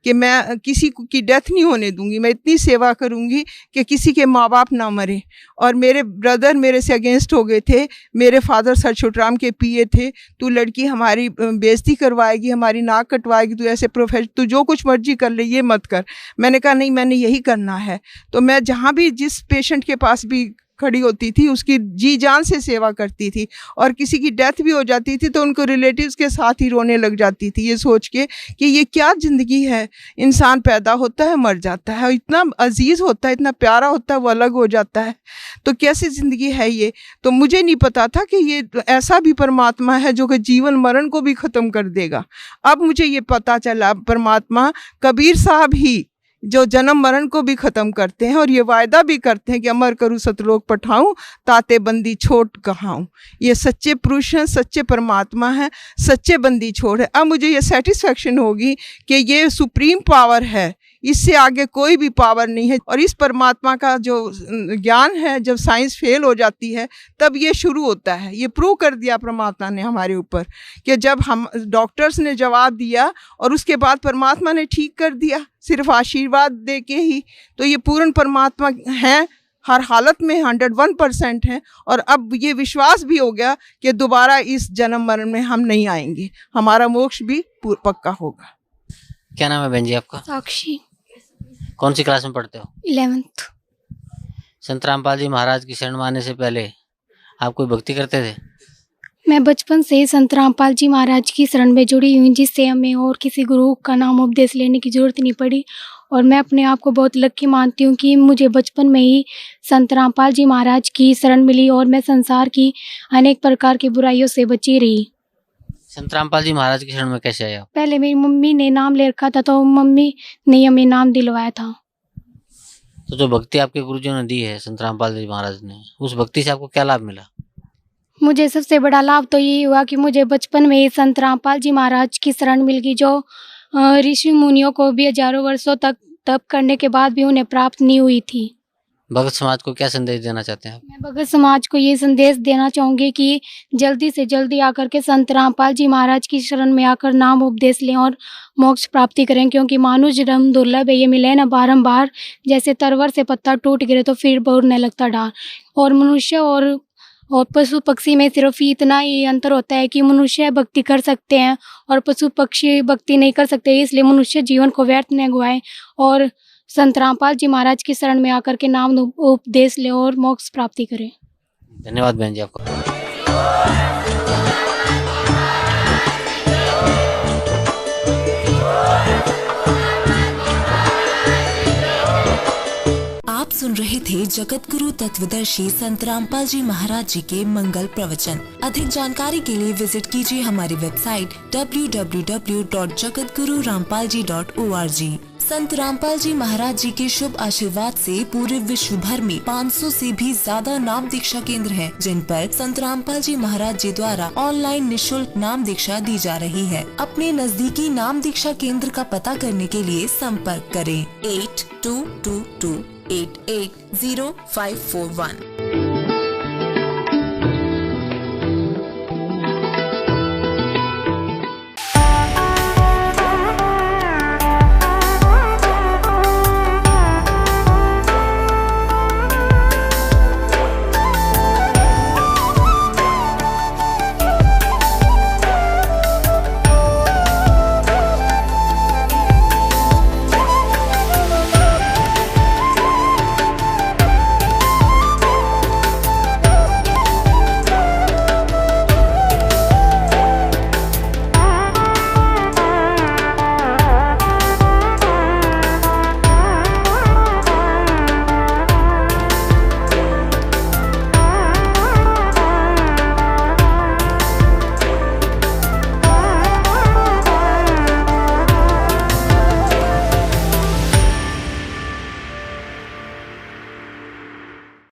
कि मैं किसी की डेथ नहीं होने दूंगी, मैं इतनी सेवा करूंगी कि किसी के माँ बाप ना मरे। और मेरे ब्रदर मेरे से अगेंस्ट हो गए थे। मेरे फादर सर छोटराम के पीए थे, तू लड़की हमारी बेइज्जती करवाएगी, हमारी नाक कटवाएगी, तू ऐसे प्रोफेशन, तू जो कुछ मर्जी कर ले, ये मत कर। मैंने कहा नहीं, मैंने यही करना है। तो मैं जहाँ भी जिस पेशेंट के पास भी खड़ी होती थी उसकी जी जान से सेवा करती थी। और किसी की डेथ भी हो जाती थी तो उनको रिलेटिव्स के साथ ही रोने लग जाती थी, ये सोच के कि ये क्या ज़िंदगी है, इंसान पैदा होता है मर जाता है, इतना अजीज़ होता है, इतना प्यारा होता है, वो अलग हो जाता है, तो कैसी ज़िंदगी है ये। तो मुझे नहीं पता था कि ये ऐसा भी परमात्मा है जो कि जीवन मरण को भी ख़त्म कर देगा। अब मुझे ये पता चला, परमात्मा कबीर साहब ही जो जन्म मरण को भी ख़त्म करते हैं और ये वायदा भी करते हैं कि अमर करूँ सतलोक पठाऊँ, ताते बंदी छोड़ कहाऊँ। ये सच्चे पुरुष हैं, सच्चे परमात्मा हैं, सच्चे बंदी छोड़ है। अब मुझे ये सेटिस्फेक्शन होगी कि ये सुप्रीम पावर है, इससे आगे कोई भी पावर नहीं है। और इस परमात्मा का जो ज्ञान है, जब साइंस फेल हो जाती है तब ये शुरू होता है। ये प्रूव कर दिया परमात्मा ने हमारे ऊपर कि जब हम डॉक्टर्स ने जवाब दिया और उसके बाद परमात्मा ने ठीक कर दिया, सिर्फ आशीर्वाद दे के ही। तो ये पूर्ण परमात्मा हैं, हर हालत में 101% हैं। और अब ये विश्वास भी हो गया कि दोबारा इस जन्म मरण में हम नहीं आएंगे, हमारा मोक्ष भी पक्का होगा। क्या नाम है बहन जी आपका? साक्षी। कौन सी क्लास में पढ़ते हो? 11th। संत रामपाल जी महाराज की शरण में आने से पहले आप कोई भक्ति करते थे? मैं बचपन से ही संत रामपाल जी महाराज की शरण में जुड़ी हुई, जिससे हमें और किसी गुरु का नाम उपदेश लेने की जरूरत नहीं पड़ी। और मैं अपने आप को बहुत लकी मानती हूँ कि मुझे बचपन में ही संत रामपाल जी महाराज की शरण मिली और मैं संसार की अनेक प्रकार की बुराइयों से बची रही। संत रामपाल जी महाराज की शरण में कैसे आया? पहले मेरी मम्मी ने नाम ले रखा था तो मम्मी ने हमें नाम दिलवाया था। तो जो भक्ति आपके गुरुजियों ने दी है संत रामपाल जी महाराज ने, उस भक्ति से आपको क्या लाभ मिला? मुझे सबसे बड़ा लाभ तो यही हुआ कि मुझे बचपन में ही संत रामपाल जी महाराज की शरण मिल गई, जो ऋषि मुनियों को भी हजारों वर्षों तक तप करने के बाद भी उन्हें प्राप्त नहीं हुई थी। भगत समाज को क्या संदेश देना चाहते हैं? मैं भगत समाज को ये संदेश देना चाहूँगी कि जल्दी से जल्दी आकर के संत रामपाल जी महाराज की शरण में आकर नाम उपदेश लें और मोक्ष प्राप्ति करें, क्योंकि मानुष जन्म दुर्लभ है, ये मिले न बारंबार। जैसे तरवर से पत्ता टूट गिरे तो फिर बढ़ने लगता डार। और मनुष्य और पशु पक्षी में सिर्फ इतना ही अंतर होता है कि मनुष्य भक्ति कर सकते हैं और पशु पक्षी भक्ति नहीं कर सकते, इसलिए मनुष्य जीवन को व्यर्थ न गवाएं और संत रामपाल जी महाराज की शरण में आकर के नाम उपदेश ले और मोक्ष प्राप्ति करें। धन्यवाद बहन जी आपको। आप सुन रहे थे जगत गुरु तत्वदर्शी संत रामपाल जी महाराज जी के मंगल प्रवचन। अधिक जानकारी के लिए विजिट कीजिए हमारी वेबसाइट www.jagatgururampalji.org। संत रामपाल जी महाराज जी के शुभ आशीर्वाद से पूरे विश्व भर में 500 से भी ज्यादा नाम दीक्षा केंद्र हैं, जिन पर संत रामपाल जी महाराज जी द्वारा ऑनलाइन निशुल्क नाम दीक्षा दी जा रही है। अपने नजदीकी नाम दीक्षा केंद्र का पता करने के लिए संपर्क करें 8222880541।